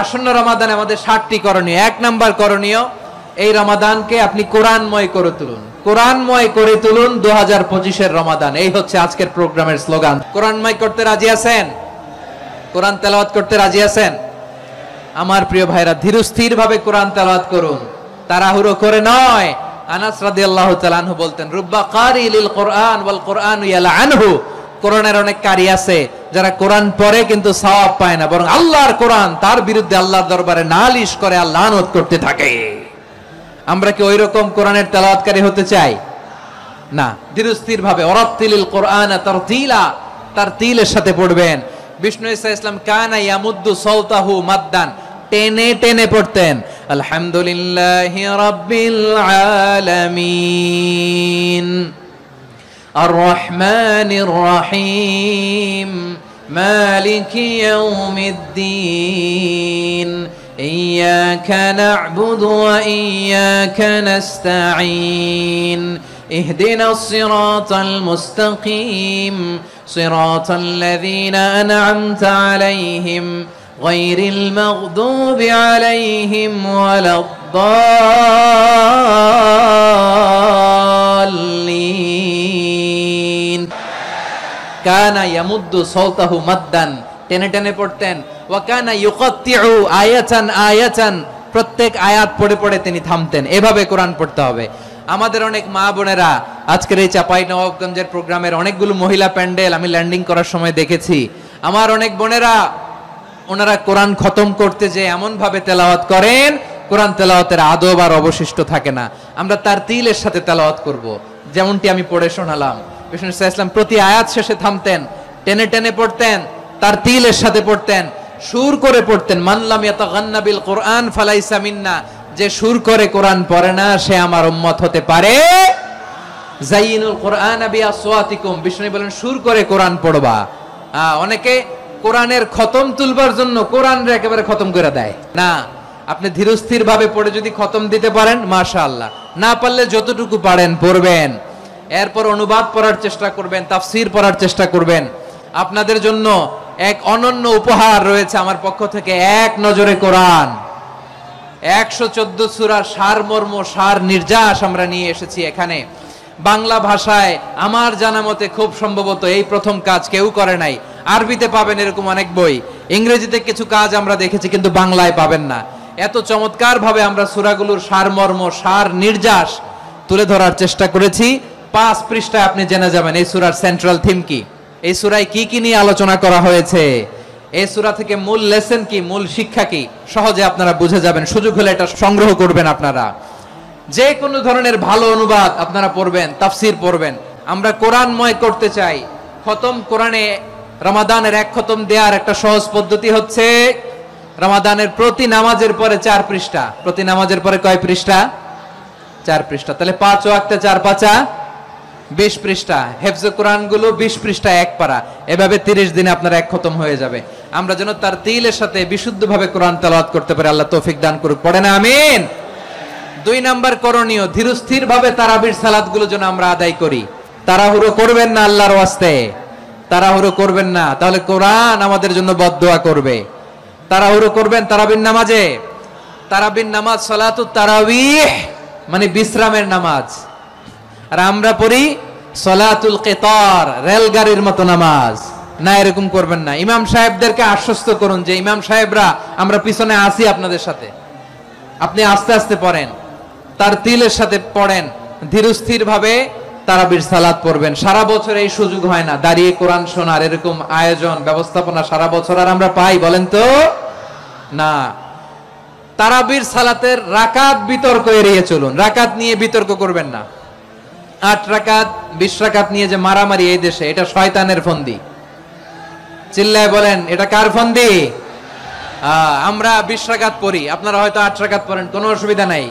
আসন্ন রমাদানে আমাদের 7টি করণীয়। 1 নাম্বার করণীয়, এই রমাদানকে আপনি কোরআনময় করে তুলুন, কোরআনময় করে তুলুন 2025-এর রমাদান। এই হচ্ছে আজকের প্রোগ্রামের স্লোগান। কোরআনময় করতে রাজি আছেন? কোরআন তেলাওয়াত করতে রাজি আছেন? আমার প্রিয় ভাইরা, ধীরস্থির ভাবে কোরআন তেলাওয়াত করুন, তাড়াহুড়ো করে নয়। আনাস রাদিয়াল্লাহু তাআলা আনহু বলতেন, রুব্বা কারি লিল কোরআন ওয়াল কোরআনু ইয়ালআনহু। কোরআনের অনেক কারি আছে যারা কোরআন পড়ে কিন্তু সওয়াব পায় না, বরং আল্লাহর কোরআন তার বিরুদ্ধে আল্লাহর দরবারে নালিশ করে আর লানত করতে থাকে। আমরা কি ওই রকম কোরআনের তেলাওয়াতকারী হতে চাই? না। ধীরস্থির ভাবে ওয়ারাত্তিলিল কোরআন তারতিলা, তারতিলের সাথে পড়বেন। বিষ্ণু ঈসা ইসলাম কানা ইয়ামুদ্দু সাওতাহু মাদ্দান, টেনে টেনে পড়তেন। আলহামদুলিল্লাহি রাব্বিল আলামিন আর রহমানির রহিম মালিকি ইয়াউমিদ্দিন ইয়্যাকা না'বুদু ওয়া ইয়্যাকা নাস্তাঈন ইহদিনাস সিরাতাল মুস্তাকিম সিরাতাল লাযীনা আন'আমতা আলাইহিম গায়রিল মাগদুবি আলাইহিম ওয়ালাদ-দাল্লিন। কানা ইয়ামুদ্দু সাওতাহু মাদ্দান, টেনে টেনে পড়তেন। ওয়া কানা ইউকাত্তিউ আয়াতান আয়াতান, প্রত্যেক আয়াত পড়ে পড়ে তিনি থামতেন। এভাবে কোরআন পড়তে হবে। আমাদের অনেক মা বোনেরা আজকের এই চাঁপাইনবাবগঞ্জের প্রোগ্রামের অনেকগুলো মহিলা প্যান্ডেল আমি ল্যান্ডিং করার সময় দেখেছি। আমার অনেক বোনেরা ওনারা কোরআন খতম করতে যে এমন ভাবে তেলাওয়াত করেন, কোরআন তেলাওয়াতের আদব আর অবশিষ্ট থাকে না। আমরা তারতিলের সাথে তেলাওয়াত করব, যেমনটি আমি পড়ে শোনালাম। বিষ্ণু ইসলাম প্রতি আয়াত শেষে থামতেন, টেনে টেনে পড়তেন, তারতিলের সাথে পড়তেন, সুর করে পড়তেন। মান লাম ইয়াতাগান্না বিল কোরআন ফালাইসা মিন্না, যে সুর করে কোরআন পড়ে না সে আমার উম্মত হতে পারে। যাইনুল কোরআন বিআসওয়াতিকুম, বিষ্ণু বলেন সুর করে কোরআন পড়বা। অনেকে কোরআনের খতম তুলবার জন্য কোরআনরে একেবারে খতম করে দেয় না। আপনি ধীরস্থির ভাবে পড়ে যদি খতম দিতে পারেন মাশাআল্লাহ, না পারলে যতটুকু পারেন পড়বেন। এরপর অনুবাদ পড়ার চেষ্টা করবেন, তাফসীর পড়ার চেষ্টা করবেন। আপনাদের জন্য এক অনন্য উপহার রয়েছে আমার পক্ষ থেকে, এক নজরে কোরআন। 114 সূরার সারমর্ম, সার নির্যাস আমরা নিয়ে এসেছি এখানে। বাংলা ভাষায় আমার জানা মতে খুব সম্ভবত এই প্রথম কাজ, কেউ করে নাই। আরবিতে পাবেন এরকম অনেক বই, ইংরেজিতে কিছু কাজ আমরা দেখেছি, কিন্তু বাংলায় পাবেন না। এত চমৎকার ভাবে আমরা সূরাগুলোর সারমর্ম, সার নির্যাস তুলে ধরার চেষ্টা করেছি। 5 পৃষ্ঠায় আপনি জেনে যাবেন এই সূরার সেন্ট্রাল থিম কি, এই সূরায় কি কি নিয়ে আলোচনা করা হয়েছে, এই সূরা থেকে মূল লেসন কি, মূল শিক্ষা কি, সহজে আপনারা বুঝে যাবেন। সুযোগ হলে এটা সংগ্রহ করবেন আপনারা। যে কোনো ধরনের ভালো অনুবাদ আপনারা পড়বেন, তাফসীর পড়বেন। আমরা কোরআনময় করতে চাই। খতম কোরআনে রমাদানের এক খতম দেওয়ার একটা সহজ পদ্ধতি হচ্ছে রমাদানের প্রতি নামাজের পরে 4 পৃষ্ঠা। প্রতি নামাজের পরে কয় পৃষ্ঠা? 4 পৃষ্ঠা। তাহলে 5 ওয়াক্তে 4 পাঁচা 20 পৃষ্ঠা। হেফজে কোরআন গুলো 20 পৃষ্ঠা এক পারা। এভাবে 30 দিনে আপনার এক খতম হয়ে যাবে। আমরা যেন তারতিলের সাথে বিশুদ্ধভাবে কোরআন তেলাওয়াত করতে পারি, আল্লাহ তৌফিক দান করুক। পড়ে না আমিন। 2 নাম্বার করণীয়, ধীরস্থির ভাবে তারাবির সালাত গুলো যেন আমরা আদায় করি। তাড়াহুড়ো করবেন না আল্লাহর ওয়াস্তে, তাড়াহুড়ো করবেন না, তাহলে কোরআন আমাদের জন্য বদদোয়া করবে। তাড়াহুড়ো করবেন তারাবির নামাজে। তারাবির নামাজ সালাতুত তারাবিহ মানে বিশ্রামের নামাজ। আর আমরা পড়ি সালাতুল কিতার, রেলগাড়ির মতো নামাজ। না, এরকম করবেন না। ইমাম সাহেবদেরকে আশ্বস্ত করুন যে ইমাম সাহেবরা আমরা পিছনে আসি আপনাদের সাথে, আপনি আস্তে আস্তে পড়েন, তারতিলের সাথে পড়েন, ধীরস্থির ভাবে তারাবির সালাত পড়বেন। সারা বছর এই সুযোগ হয় না দাঁড়িয়ে কোরআন শোনার, এরকম আয়োজন ব্যবস্থাপনা সারা বছর আর আমরা পাই বলেন তো না। তারাবির সালাতের রাকাত বিতর্ক এড়িয়ে চলুন। রাকাত নিয়ে বিতর্ক করবেন না। 8 রাকাত 20 রাকাত নিয়ে যে মারামারি এই দেশে, এটা শয়তানের ফন্দি। চিল্লায় বলেন এটা কার ফন্দি? আমরা 20 রাকাত পড়ি, আপনারা হয়তো 8 রাকাত পড়েন, কোনো অসুবিধা নাই।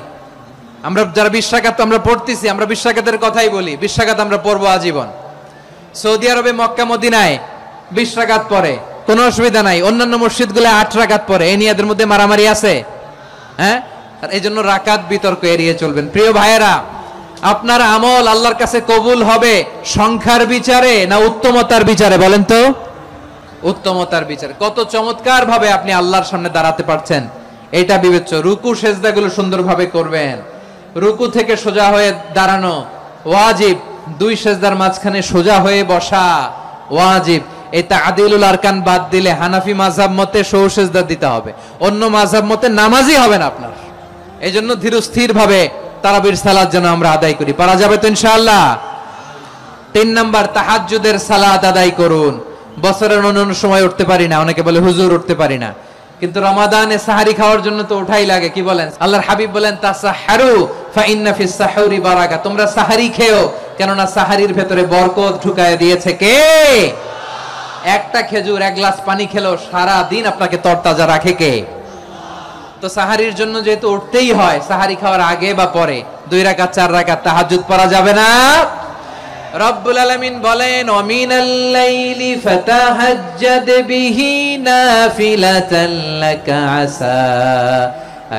আমরা যারা 20 রাকাত আমরা পড়তেছি, আমরা 20 রাকাতের কথাই বলি। 20 রাকাত আমরা পড়বো আজীবন। সৌদি আরবে মক্কা মদিনায় 20 রাকাত পড়ে, কোনো অসুবিধা নাই। অন্যান্য মসজিদগুলো 8 রাকাত পড়ে। এই নিয়ে এদের মধ্যে মারামারি আছে? হ্যাঁ, এই জন্য রাকাত বিতর্ক এড়িয়ে চলবেন। প্রিয় ভাইয়েরা, আপনার আমল আল্লাহর কাছে কবুল হবে সংখ্যার বিচারে না উত্তমতার বিচারে বলেন তো? উত্তমতার বিচারে। কত চমৎকার ভাবে আপনি আল্লাহর সামনে দাঁড়াতে পারছেন এটা বিবেচ্য। রুকু সেজদাগুলো সুন্দরভাবে করবেন। রুকু থেকে সোজা হয়ে দাঁড়ানো ওয়াজিব, দুই সেজদার মাঝখানে সোজা হয়ে বসা ওয়াজিব। এই তা'দিলুল আরকান বাদ দিলে হানাফি মাযহাব মতে সৌ সেজদা দিতে হবে, অন্য মাযহাব মতে নামাজই হবে না আপনার। এইজন্য ধীরস্থির ভাবে তারাবির সালাত যেন আমরা আদায় করি। পারা যাবে তো ইনশাআল্লাহ? 3 নাম্বার, তাহাজ্জুদের সালাত আদায় করুন। বছরের অন্যান্য সময় উঠতে পারি না, অনেকে বলে হুজুর উঠতে পারি না, কিন্তু রমাদানে সাহারি খাওয়ার জন্য তো ওঠাই লাগে। কি বলেন? আল্লাহর হাবিব বলেন তাসাহহারু ফা ইন্না ফিস সাহুরি বারাকা, তোমরা সাহারি খেও, কেননা সাহারির ভেতরে বরকত ঢুকায় দিয়েছে কে? একটা খেজুর, এক গ্লাস পানি খেলো সারা দিন আপনাকে তরতাজা রাখে কে? তো সাহারির জন্য যেহেতু উঠতেই হয়, সাহারি খাওয়ার আগে বা পরে 2 রাকাত 4 রাকাত তাহাজ্জুদ পড়া যাবে না? রব্বুল আলামিন বলেন ওয়ামিনাল লাইলি ফাতাহাজ্জাদ বিহি নাফিলাতান লাকা আসা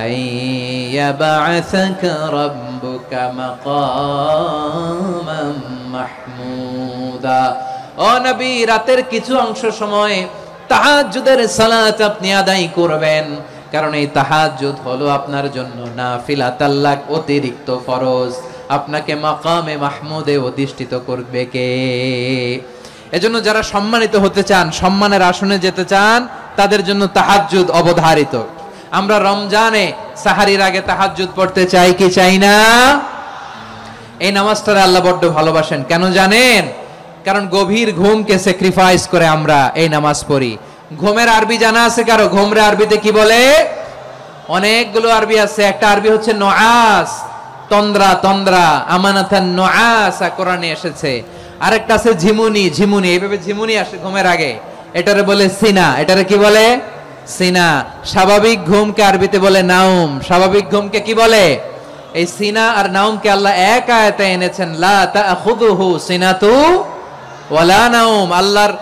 আইয়াবআসাকা রাব্বুকা মাকামান মাহমুদা। ও নবী, রাতের কিছু অংশ সময় তাহাজ্জুদের সালাত আপনি আদায় করবেন, কারণ এই তাহাজ্জুদ হলো আপনার জন্য নাফিলাতান লাক, অতিরিক্ত ফরজ। আপনাকে মাকামে মাহমুদে অধিষ্ঠিত করবে কে? এজন্য যারা সম্মানিত হতে চান, সম্মানের আসনে যেতে চান, তাদের জন্য তাহাজ্জুদ অবধারিত। আমরা রমজানে সাহারির আগে তাহাজ্জুদ পড়তে চাই কি চাই না? এই নামাজটারে আল্লাহ বড্ড ভালোবাসেন। কেন জানেন? কারণ গভীর ঘুমকে স্যাক্রিফাইস করে আমরা এই নামাজ পড়ি। ঘুমের আরবি জানা আছে কারো? ঘুমরে আরবিতে কি বলে? অনেকগুলো আরবি আছে। একটা আরবি হচ্ছে নুআস, তন্দ্রা, তন্দ্রা, আমানাতান নুআসা কোরআনে এসেছে। আরেকটা আছে ঝিমুনি, ঝিমুনি, এইভাবে ঝিমুনি আসে ঘুমের আগে, এটারে বলে সিনা। এটারে কি বলে? সিনা। স্বাভাবিক ঘুমকে আরবিতে বলে নাউম। স্বাভাবিক ঘুমকে কি বলে? এই সিনা আর নাউমকে আল্লাহ এক আয়াতে এনেছেন, লা তাখুযুহু সিনাতু ওয়ালা নাউম। আল্লাহর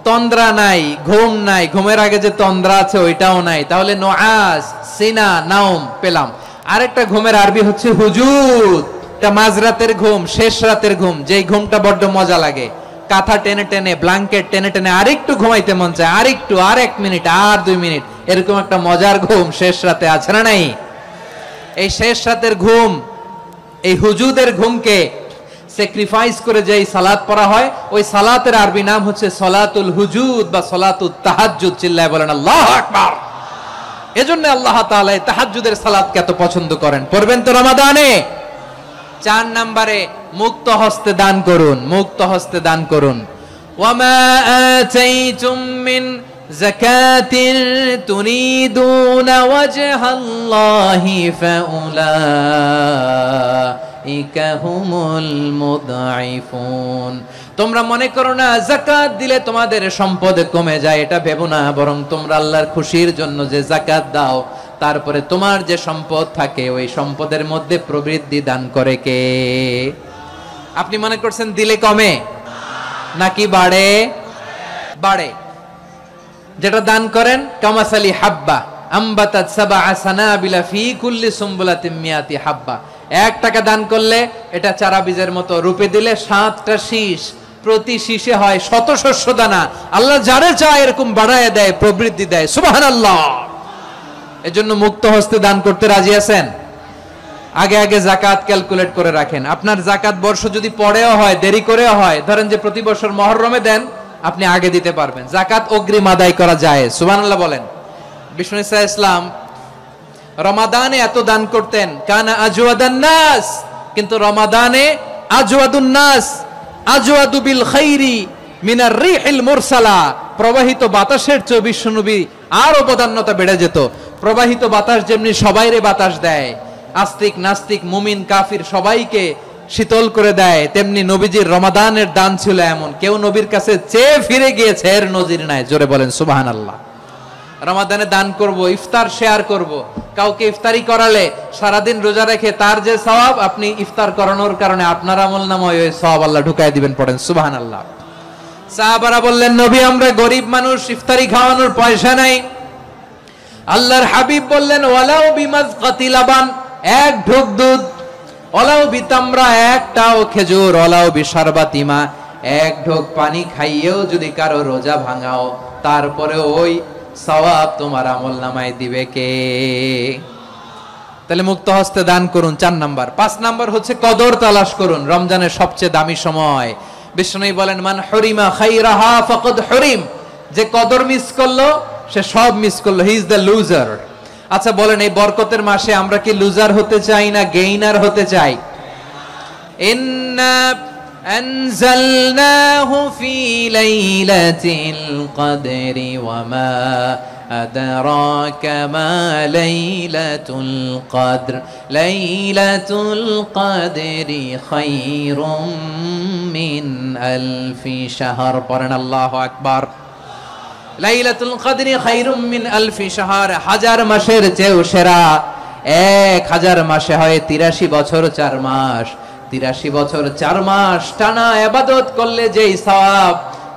তন্দ্রা নাই, ঘুম নাই, ঘুমের আগে যে তন্দ্রা আছে ওইটাও নাই। তাহলে নুআস, সিনা, নাউম পেলাম। আরেকটা ঘুমের আরবি হচ্ছে হুজুদ। এটা মাঝরাতের ঘুম, শেষ রাতের ঘুম, যেই ঘুমটা বড্ড মজা লাগে। কাঁথা টেনে টেনে, ব্ল্যাঙ্কেট টেনে টেনে আরেকটু ঘুমাইতে মন চায়, আরেকটু, আর 1 মিনিট, আর 2 মিনিট, এরকম একটা মজার ঘুম শেষ রাতে আছে না নাই? এই শেষ রাতের ঘুম, এই হুজুদের ঘুমকে স্যাক্রিফাইস করে যেই সালাত পড়া হয়, ওই সালাতের আরবি নাম হচ্ছে সলাতুল হুজুদ বা সলাতুত তাহাজ্জুদ। চিল্লায় বলেন আল্লাহু আকবার। এজন্য আল্লাহ তাআলা এই তাহাজ্জুদের সালাতকে এত পছন্দ করেন। পড়বেন তো রমাদানে? 4 নম্বরে, মুক্ত হস্তে দান করুন। মুক্ত হস্তে দান করুন। ওয়ামা আতাইতুম মিন যাকাতিন তুরিদুনা ওয়াজহাল্লাহি ফাউলাইকা হুমুল মুদঈফুন। তোমরা মনে করো না যাকাত দিলে তোমাদের সম্পদ কমে যায়, এটা ভেবো না। বরং তোমরা আল্লাহর খুশির জন্য যে যাকাত দাও, তারপরে তোমার যে সম্পদ থাকে ওই সম্পদের মধ্যে প্রবৃদ্ধি দান করে কে? আপনি মনে করছেন দিলে কমে নাকি বাড়ে? বাড়ে। যেটা দান করেন, কামাসালি হাব্বা আম্বাতাত সাবআ সানাবিলা ফি কুল্লি সুমবুলাতিন মিয়াতি হাব্বা। 1 টাকা দান করলে এটা চারা বীজের মতো, রূপে দিলে 7টা শীষ, প্রতি শীষে হয় 100 শস্য দানা। আল্লাহ যারে চায় এরকম বাড়ায় দেয়, প্রবৃদ্ধি দেয়। সুবহানাল্লাহ। এজন্য মুক্ত হস্তে দান করতে রাজি আছেন? আগে আগে যাকাত ক্যালকুলেট করে রাখেন। আপনার যাকাত বর্ষ যদি পরেও হয়, দেরি করেও হয়, ধরেন যে প্রতি বছর মুহররমে দেন, আপনি আগে দিতে পারবেন। যাকাত অগ্রিম আদায় করা যায়। সুবহানাল্লাহ বলেন। বিষ্ণু ইসা ইসলাম রমাদানে এত দান করতেন, কানা আজওয়াদান নাস, কিন্তু রমাদানে আজওয়াদুন নাস আজওয়াদু বিল খাইরি মিনার রিহিল মুরসালা। প্রবাহিত বাতাসের চেয়ে বিশ্বনবী আর অবদান্যতা বেড়ে যেত। প্রবাহিত বাতাস যেমনি সবাইরে বাতাস দেয়, আস্তিক নাস্তিক মুমিন কাফির সবাইকে শীতল করে দেয়, তেমনি নবীজির রমাদানের দান ছিল এমন, কেউ নবীর কাছে চেয়ে ফিরে গিয়েছে এর নজির নাই। জোরে বলেন সুবহানাল্লাহ। রমাদানে দান করব, ইফতার শেয়ার করব। কাউকে ইফতারি করালে সারাদিন রোজা রেখে তার যে সওয়াব, আপনি ইফতার করানোর কারণে আপনার আমলনামায় ওই সওয়াব আল্লাহ ঢুকায় দিবেন। পড়েন সুবহানাল্লাহ। সাহাবারা বললেন, নবী আমরা গরিব মানুষ, ইফতারি খাওয়ানোর পয়সা নাই। আল্লাহর হাবিব বললেন, ওয়ালাউ বিমাজকাতি লাবান, 1 ঢোক দুধ, ওয়ালাউ বিতামরা, 1টাও খেজুর, ওয়ালাউ বিশারবাতিমা, 1 ঢোক পানি খাইয়েও যদি কারো রোজা ভাঙাও, তারপরে ওই সওয়াব তোমার আমলনামায় দিবে কে? তাহলে মুক্ত হস্তে দান করুন 4 নাম্বার। 5 নাম্বার হচ্ছে কদর তালাশ করুন, রমজানের সবচেয়ে দামি সময়। বিষ্ণু বলেন মান হরিমা খাইরাহা ফাকাদ হরিম, যে কদর মিস করলো সে সব মিস করলো, হি ইজ দ্য লুজার। আচ্ছা বলেন, এই বরকতের মাসে আমরা কি লুজার হতে চাই না গেইনার হতে চাই? ইন্না আনজালনাহু ফি লাইলাতিল কদরি ওয়া মা আদরাকা মা লাইলাতুল কদর লাইলাতুল কদরি খায়রুম মিন আলফি শাহর। পড়েন আল্লাহু আকবার। লাইলাতুল কদরি খায়রুম মিন আলফি শাহর, 1000 মাসের চেয়েও সেরা। 1000 মাসে হয় 83 বছর 4 মাস। 83 বছর 4 মাস টানা ইবাদত করলে যেই সওয়াব,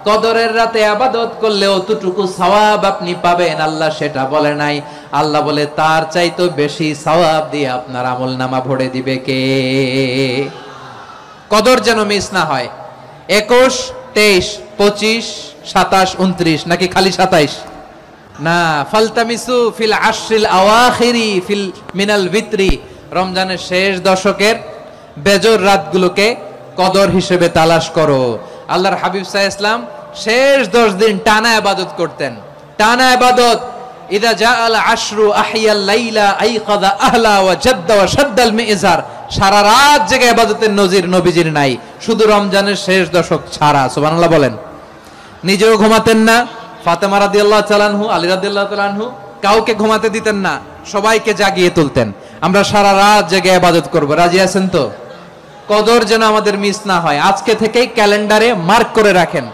কদরের রাতে ইবাদত করলে অতটুকু সওয়াব আপনি পাবেন, আল্লাহ সেটা বলে নাই। আল্লাহ বলে তার চাইতে বেশি সওয়াব দিয়ে আপনার আমলনামা ভরে দিবে কে? কদর যেন মিস না হয়। 21, 23, 25, 27, 29 নাকি খালি 27 না? ফালতামিসু ফিল আশরিল আওয়াখিরি ফিল মিনাল ভিতরি, রমজানের শেষ দশকের বেজর রাতগুলোকে কদর হিসেবে তালাশ করো। আল্লাহর হাবিব সাল্লাল্লাহু আলাইহি ওয়াসাল্লাম শেষ 10 দিন টানা ইবাদত করতেন, টানা ইবাদত। ইদা জাআল আশরু আহিয়াল লাইলা আইকাযা আহলা ওয়া জাদ্দা ওয়া শাদ্দাল মিজার, সারা রাত জেগে ইবাদতের নজির নবীজির নাই, শুধু রমজানের শেষ দশক ছাড়া। সুবহানাল্লাহ বলেন। নিজেও ঘুমাতেন না, ফাতেমা রাদিয়াল্লাহু তাআলা আনহু, আলী রাদিয়াল্লাহু তাআলা আনহু কাউকে ঘুমাতে দিতেন না, সবাইকে জাগিয়ে তুলতেন। আমরা সারা রাত জেগে ইবাদত করব, রাজি আছেন তো? কদর যেন আমাদের মিস না হয়। আজকে থেকেই ক্যালেন্ডারে মার্ক করে রাখেন,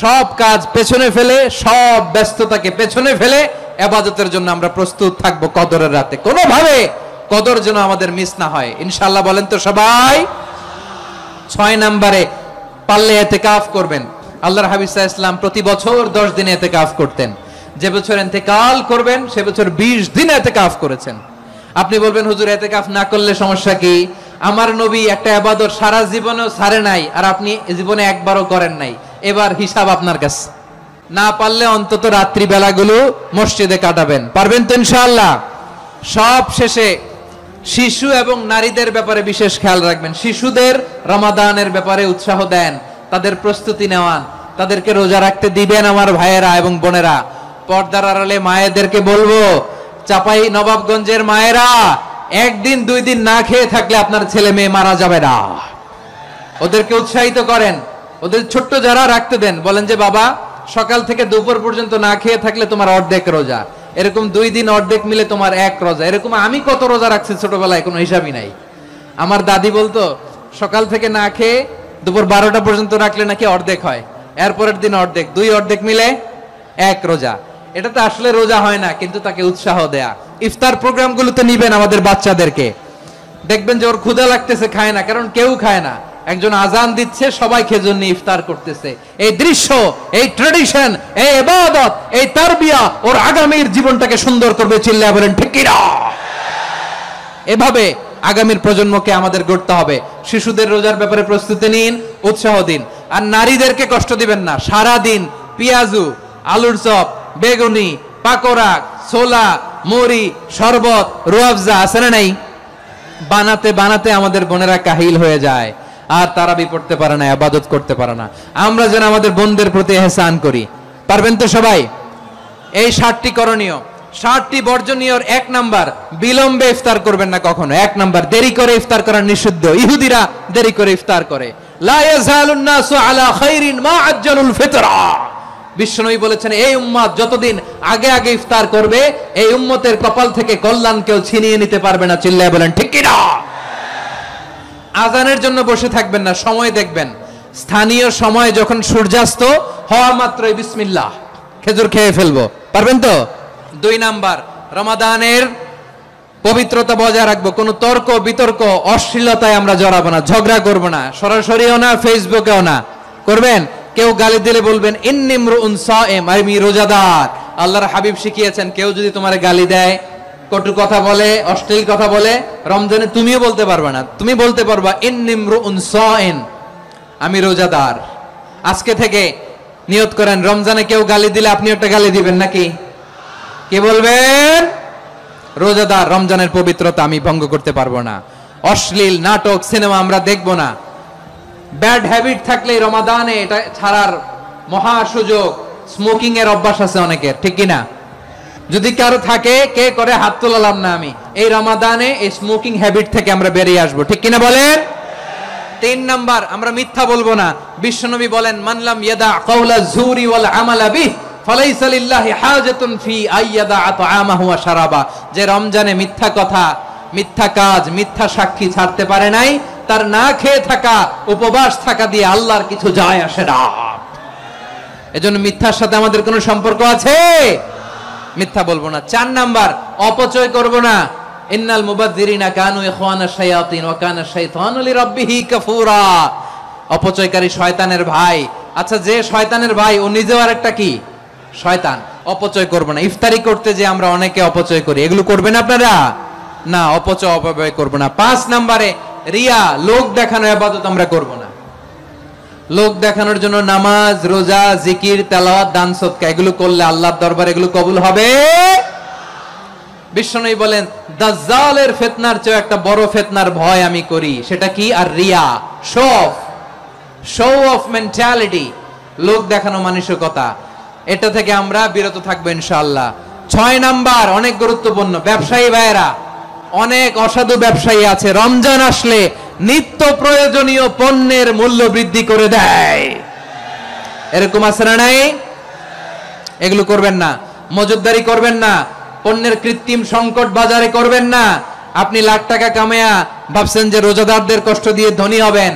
সব কাজ পেছনে ফেলে, সব ব্যস্ততাকে পেছনে ফেলে ইবাদতের জন্য আমরা প্রস্তুত থাকবো কদরের রাতে। কোনোভাবে কদর যেন আমাদের মিস না হয়, ইনশাআল্লাহ। বলেন তো সবাই? 6 নম্বরে পারলে ইতিকাফ করবেন। আল্লাহর হাবিব সাল্লাল্লাহু আলাইহি ওয়াসাল্লাম প্রতি বছর 10 দিন ইতিকাফ করতেন। যে বছর ইন্তেকাল করবেন সে বছর 20 দিন ইতিকাফ করেছেন। আপনি বলবেন হুজুর ইতিকাফ না করলে সমস্যা কি? আমার নবী একটা ইবাদত সারা জীবনেও ছাড়ে নাই, আর আপনি জীবনে একবারও করেন নাই। এবার হিসাব আপনার কাছে। না পারলে অন্তত রাত্রি বেলাগুলো মসজিদে কাটাবেন, পারবেন তো ইনশাআল্লাহ? সব শেষে শিশু এবং নারীদের ব্যাপারে বিশেষ খেয়াল রাখবেন। শিশুদের রমাদানের ব্যাপারে উৎসাহ দেন, তাদের প্রস্তুতি নেওয়ান, তাদেরকে রোজা রাখতে দিবেন। আমার ভাইয়েরা এবং বোনেরা, পর্দার আড়ালে মায়েদেরকে বলবো, চাপাই নবাবগঞ্জের মায়েরা, 1 দিন 2 দিন না খেয়ে থাকলে আপনার ছেলে মেয়ে মারা যাবে না। ওদেরকে উৎসাহিত করেন, ওদের ছোট্ট যারা রাখতে দেন, বলেন যে বাবা সকাল থেকে দুপুর পর্যন্ত না খেয়ে থাকলে তোমার অর্ধেক রোজা, এরকম 2 দিন অর্ধেক মিলে তোমার 1 রোজা। এরকম আমি কত রোজা রাখছি ছোটবেলায়, কোনো হিসাবই নাই। আমার দাদি বলতো সকাল থেকে না খেয়ে দুপুর 12টা পর্যন্ত রাখলে নাকি অর্ধেক হয়, এরপরের দিন অর্ধেক, 2 অর্ধেক মিলে 1 রোজা। এটা তো আসলে রোজা হয় না, কিন্তু তাকে উৎসাহ দেয়া। ইফতার প্রোগ্রামগুলোতে নিবেন আমাদের বাচ্চাদেরকে, দেখবেন যে ওর ক্ষুধা লাগতেছে, খায় না, কারণ কেউ খায় না। একজন আজান দিচ্ছে, সবাই খেজুর নিয়ে ইফতার করতেছে। এই দৃশ্য, এই ট্র্যাডিশন, এই ইবাদত, এই তারবিয়া ওর আগামীর জীবনটাকে সুন্দর করবে। চিল্লায়া বলেন ঠিক কি না? এভাবে আগামীর প্রজন্মকে আমাদের গড়তে হবে। শিশুদের রোজার ব্যাপারে প্রস্তুতি নিন, উৎসাহ দিন। আর নারীদেরকে কষ্ট দিবেন না। সারা দিন পেঁয়াজু, আলুর চপ, বেগুনি, পাকোড়া, ছোলা, মুড়ি, শরবত, রুয়াবজা আছে না নাই? বানাতে বানাতে আমাদের বোনেরা কাহিল হয়ে যায়, আর তারাবি পড়তে পারে না, ইবাদত করতে পারে না। আমরা যেন আমাদের বোনদের প্রতি ইহসান করি। পারবেন তো সবাই? এই 7টি করণীয়, 7টি বর্জনীয়। 1 নাম্বার, বিলম্বে ইফতার করবেন না কখনো। 1 নাম্বার, দেরি করে ইফতার করা নিষিদ্ধ। ইহুদিরা দেরি করে ইফতার করে। লা ইয়াজালুন নাসু আলা খাইরিন মা আজ্জালুল ফিতরা। বিশ্বনবী বলেছেন, এই উম্মত যতদিন আগে আগে ইফতার করবে, এই উম্মতের কপাল থেকে কল্যাণ কেউ ছিনিয়ে নিতে পারবে না। চিল্লায় বলেন ঠিক কি না? আজানের জন্য বসে থাকবেন না, সময় দেখবেন। স্থানীয় সময় যখন সূর্যাস্ত হওয়া মাত্রই বিসমিল্লাহ, খেজুর খেয়ে ফেলবো। পারবেন তো? 2 নাম্বার, রমাদানের পবিত্রতা বজায় রাখবো। কোনো তর্ক বিতর্ক অশ্লীলতায় আমরা জড়াবো না, ঝগড়া করবো না, সরাসরিও না, ফেসবুকেও না। করবেন? কেউ গালি দিলে বলবেন ইন্নিমরুন সায়েম, আমি রোজাদার। আল্লাহর হাবিব শিখিয়েছেন, কেউ যদি তোমার গালি দেয়, কটু কথা বলে, অশ্লীল কথা বলে, রমজানে তুমিও বলতে পারবে না। তুমি বলতে পারবা ইন্নিমরুন সায়েম, আমি রোজাদার। আজকে থেকে নিয়ত করেন, রমজানে কেউ গালি দিলে আপনি একটা গালি দিবেন নাকি? কি বলবেন? রোজাদার রমজানের পবিত্রতা আমি ভঙ্গ করতে পারবো না। অশ্লীল নাটক সিনেমা আমরা দেখব না। ব্যাড হ্যাবিট থাকলে রমাদানে এটা ছাড়ার মহা সুযোগ। স্মোকিং এর অভ্যাস আছে অনেকের, ঠিক কিনা? যদি কারো থাকে, কে করে হাত তোলালাম না আমি, এই রমাদানে এই স্মোকিং হ্যাবিট থেকে আমরা বেরিয়ে আসবো, ঠিক কিনা বলেন? 3 নাম্বার, আমরা মিথ্যা বলবো না। বিশ্বনবী বলেন, মানলাম ইয়াদা কাওলা যুরি ওয়াল আমালা বিহি ফালাইসা লিল্লাহি হাজাতুন ফি আইয়াদা আতআমাহু ওয়া শারাবা। যে রমজানে মিথ্যা কথা, মিথ্যা কাজ, মিথ্যা সাক্ষী ছাড়তে পারে নাই, তার না খেয়ে থাকা, উপবাস থাকা দিয়ে আল্লাহর কিছু যায় আসে না। এজন্য মিথ্যার সাথে আমাদের কোনো সম্পর্ক আছে? মিথ্যা বলবো না। 4 নাম্বার, অপচয় করব না। ইন্নাল মুবাযযিরিনা কানু ইখওয়ানাশ শায়াতিন ওয়া কানা শাইতানু লিরাব্বিহি কাফুরা। অপচয়কারী শয়তানের ভাই। আচ্ছা, যে শয়তানের ভাই ও নিজেও আরেকটা কি? শয়তান। অপচয় করব না। ইফতারি করতে যে আমরা অনেকে অপচয় করি, এগুলো করবেন আপনারা? না, অপচয় অপব্যয় করব না। 5 নম্বরে, রিয়া, লোক দেখানো ইবাদত আমরা করব না। লোক দেখানোর জন্য নামাজ, রোজা, জিকির, তেলাওয়াত, দান সদকা এগুলো করলে আল্লাহর দরবারে এগুলো কবুল হবে? বিশ্বনবী বলেন, দাজ্জালের ফিতনার চেয়ে একটা বড় ফিতনার ভয় আমি করি, সেটা কি? আর রিয়া, শো অফ মেন্টালিটি, লোক দেখানো মানসিকতা। এটা থেকে আমরা বিরত থাকবো ইনশাআল্লাহ। 6 নাম্বার, অনেক গুরুত্বপূর্ণ, ব্যবসায়ী ভাইয়েরা, অনেক অসাধু ব্যবসায়ী আছে রমজান আসলে নিত্য প্রয়োজনীয় পণ্যের মূল্য বৃদ্ধি করে দেয়। এরকম আছে না নাই? এগুলো করবেন না। মজুদদারি করবেন না। পণ্যের কৃত্রিম সংকট বাজারে করবেন না। আপনি লাখ টাকা কামায়া ভাবছেন যে রোজাদারদের কষ্ট দিয়ে ধনী হবেন,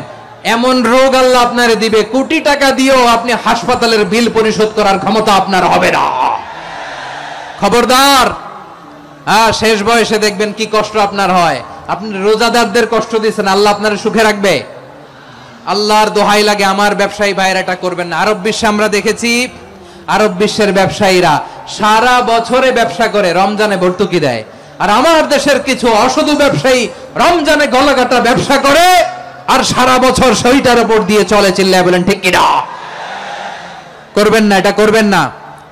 এমন রোগ আল্লাহ আপনারে দিবে, কোটি টাকা দিয়েও আপনি হাসপাতালের বিল পরিশোধ করার ক্ষমতা আপনার হবে না। খবরদার। শেষ বয়সে দেখবেন কি কষ্ট আপনার হয়। আপনি রোজাদারদের কষ্ট দিচ্ছেন, আল্লাহ আপনার সুখে রাখবে? আল্লাহর দোহাই লাগে, আমার ব্যবসায়ী ভাইয়েরা এটা করবেন না। আরব বিশ্বে আমরা দেখেছি, আরব বিশ্বের ব্যবসায়ীরা সারা বছরে ব্যবসা করে, রমজানে ভর্তুকি দেয়। আর আমার দেশের কিছু অসাধু ব্যবসায়ী রমজানে গলাকাটা ব্যবসা করে আর সারা বছর শরীরটার উপর দিয়ে চলে। চিল্লায় বলেন ঠিক কিনা? করবেন না, এটা করবেন না।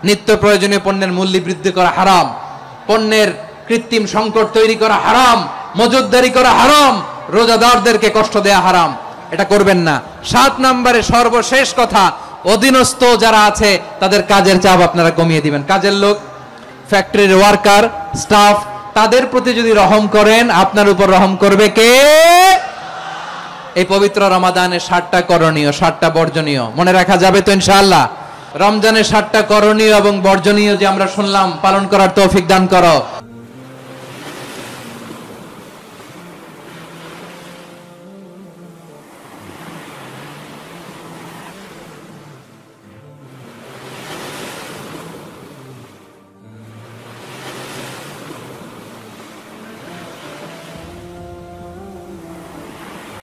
নিত্য প্রয়োজনীয় পণ্যের মূল্য বৃদ্ধি করা হারাম, পণ্যের কৃত্রিম সংকট তৈরি করা হারাম, মজুদদারি করা হারাম, রোজাদারদেরকে কষ্ট দেয়া হারাম, এটা করবেন না। 7 নম্বরে সর্বশেষ কথা, অধীনস্থ যারা আছে তাদের কাজের চাপ আপনারা কমিয়ে দিবেন। কাজের লোক, ফ্যাক্টরির ওয়ার্কার, স্টাফ, তাদের প্রতি যদি রহম করেন, আপনার উপর রহম করবে কে? এই পবিত্র রমাদানে 7টা করণীয়, 7টা বর্জনীয় মনে রাখা যাবে তো ইনশাআল্লাহ? রমজানে 7টা করণীয় এবং বর্জনীয় যে আমরা শুনলাম, পালন করার তৌফিক দান করো।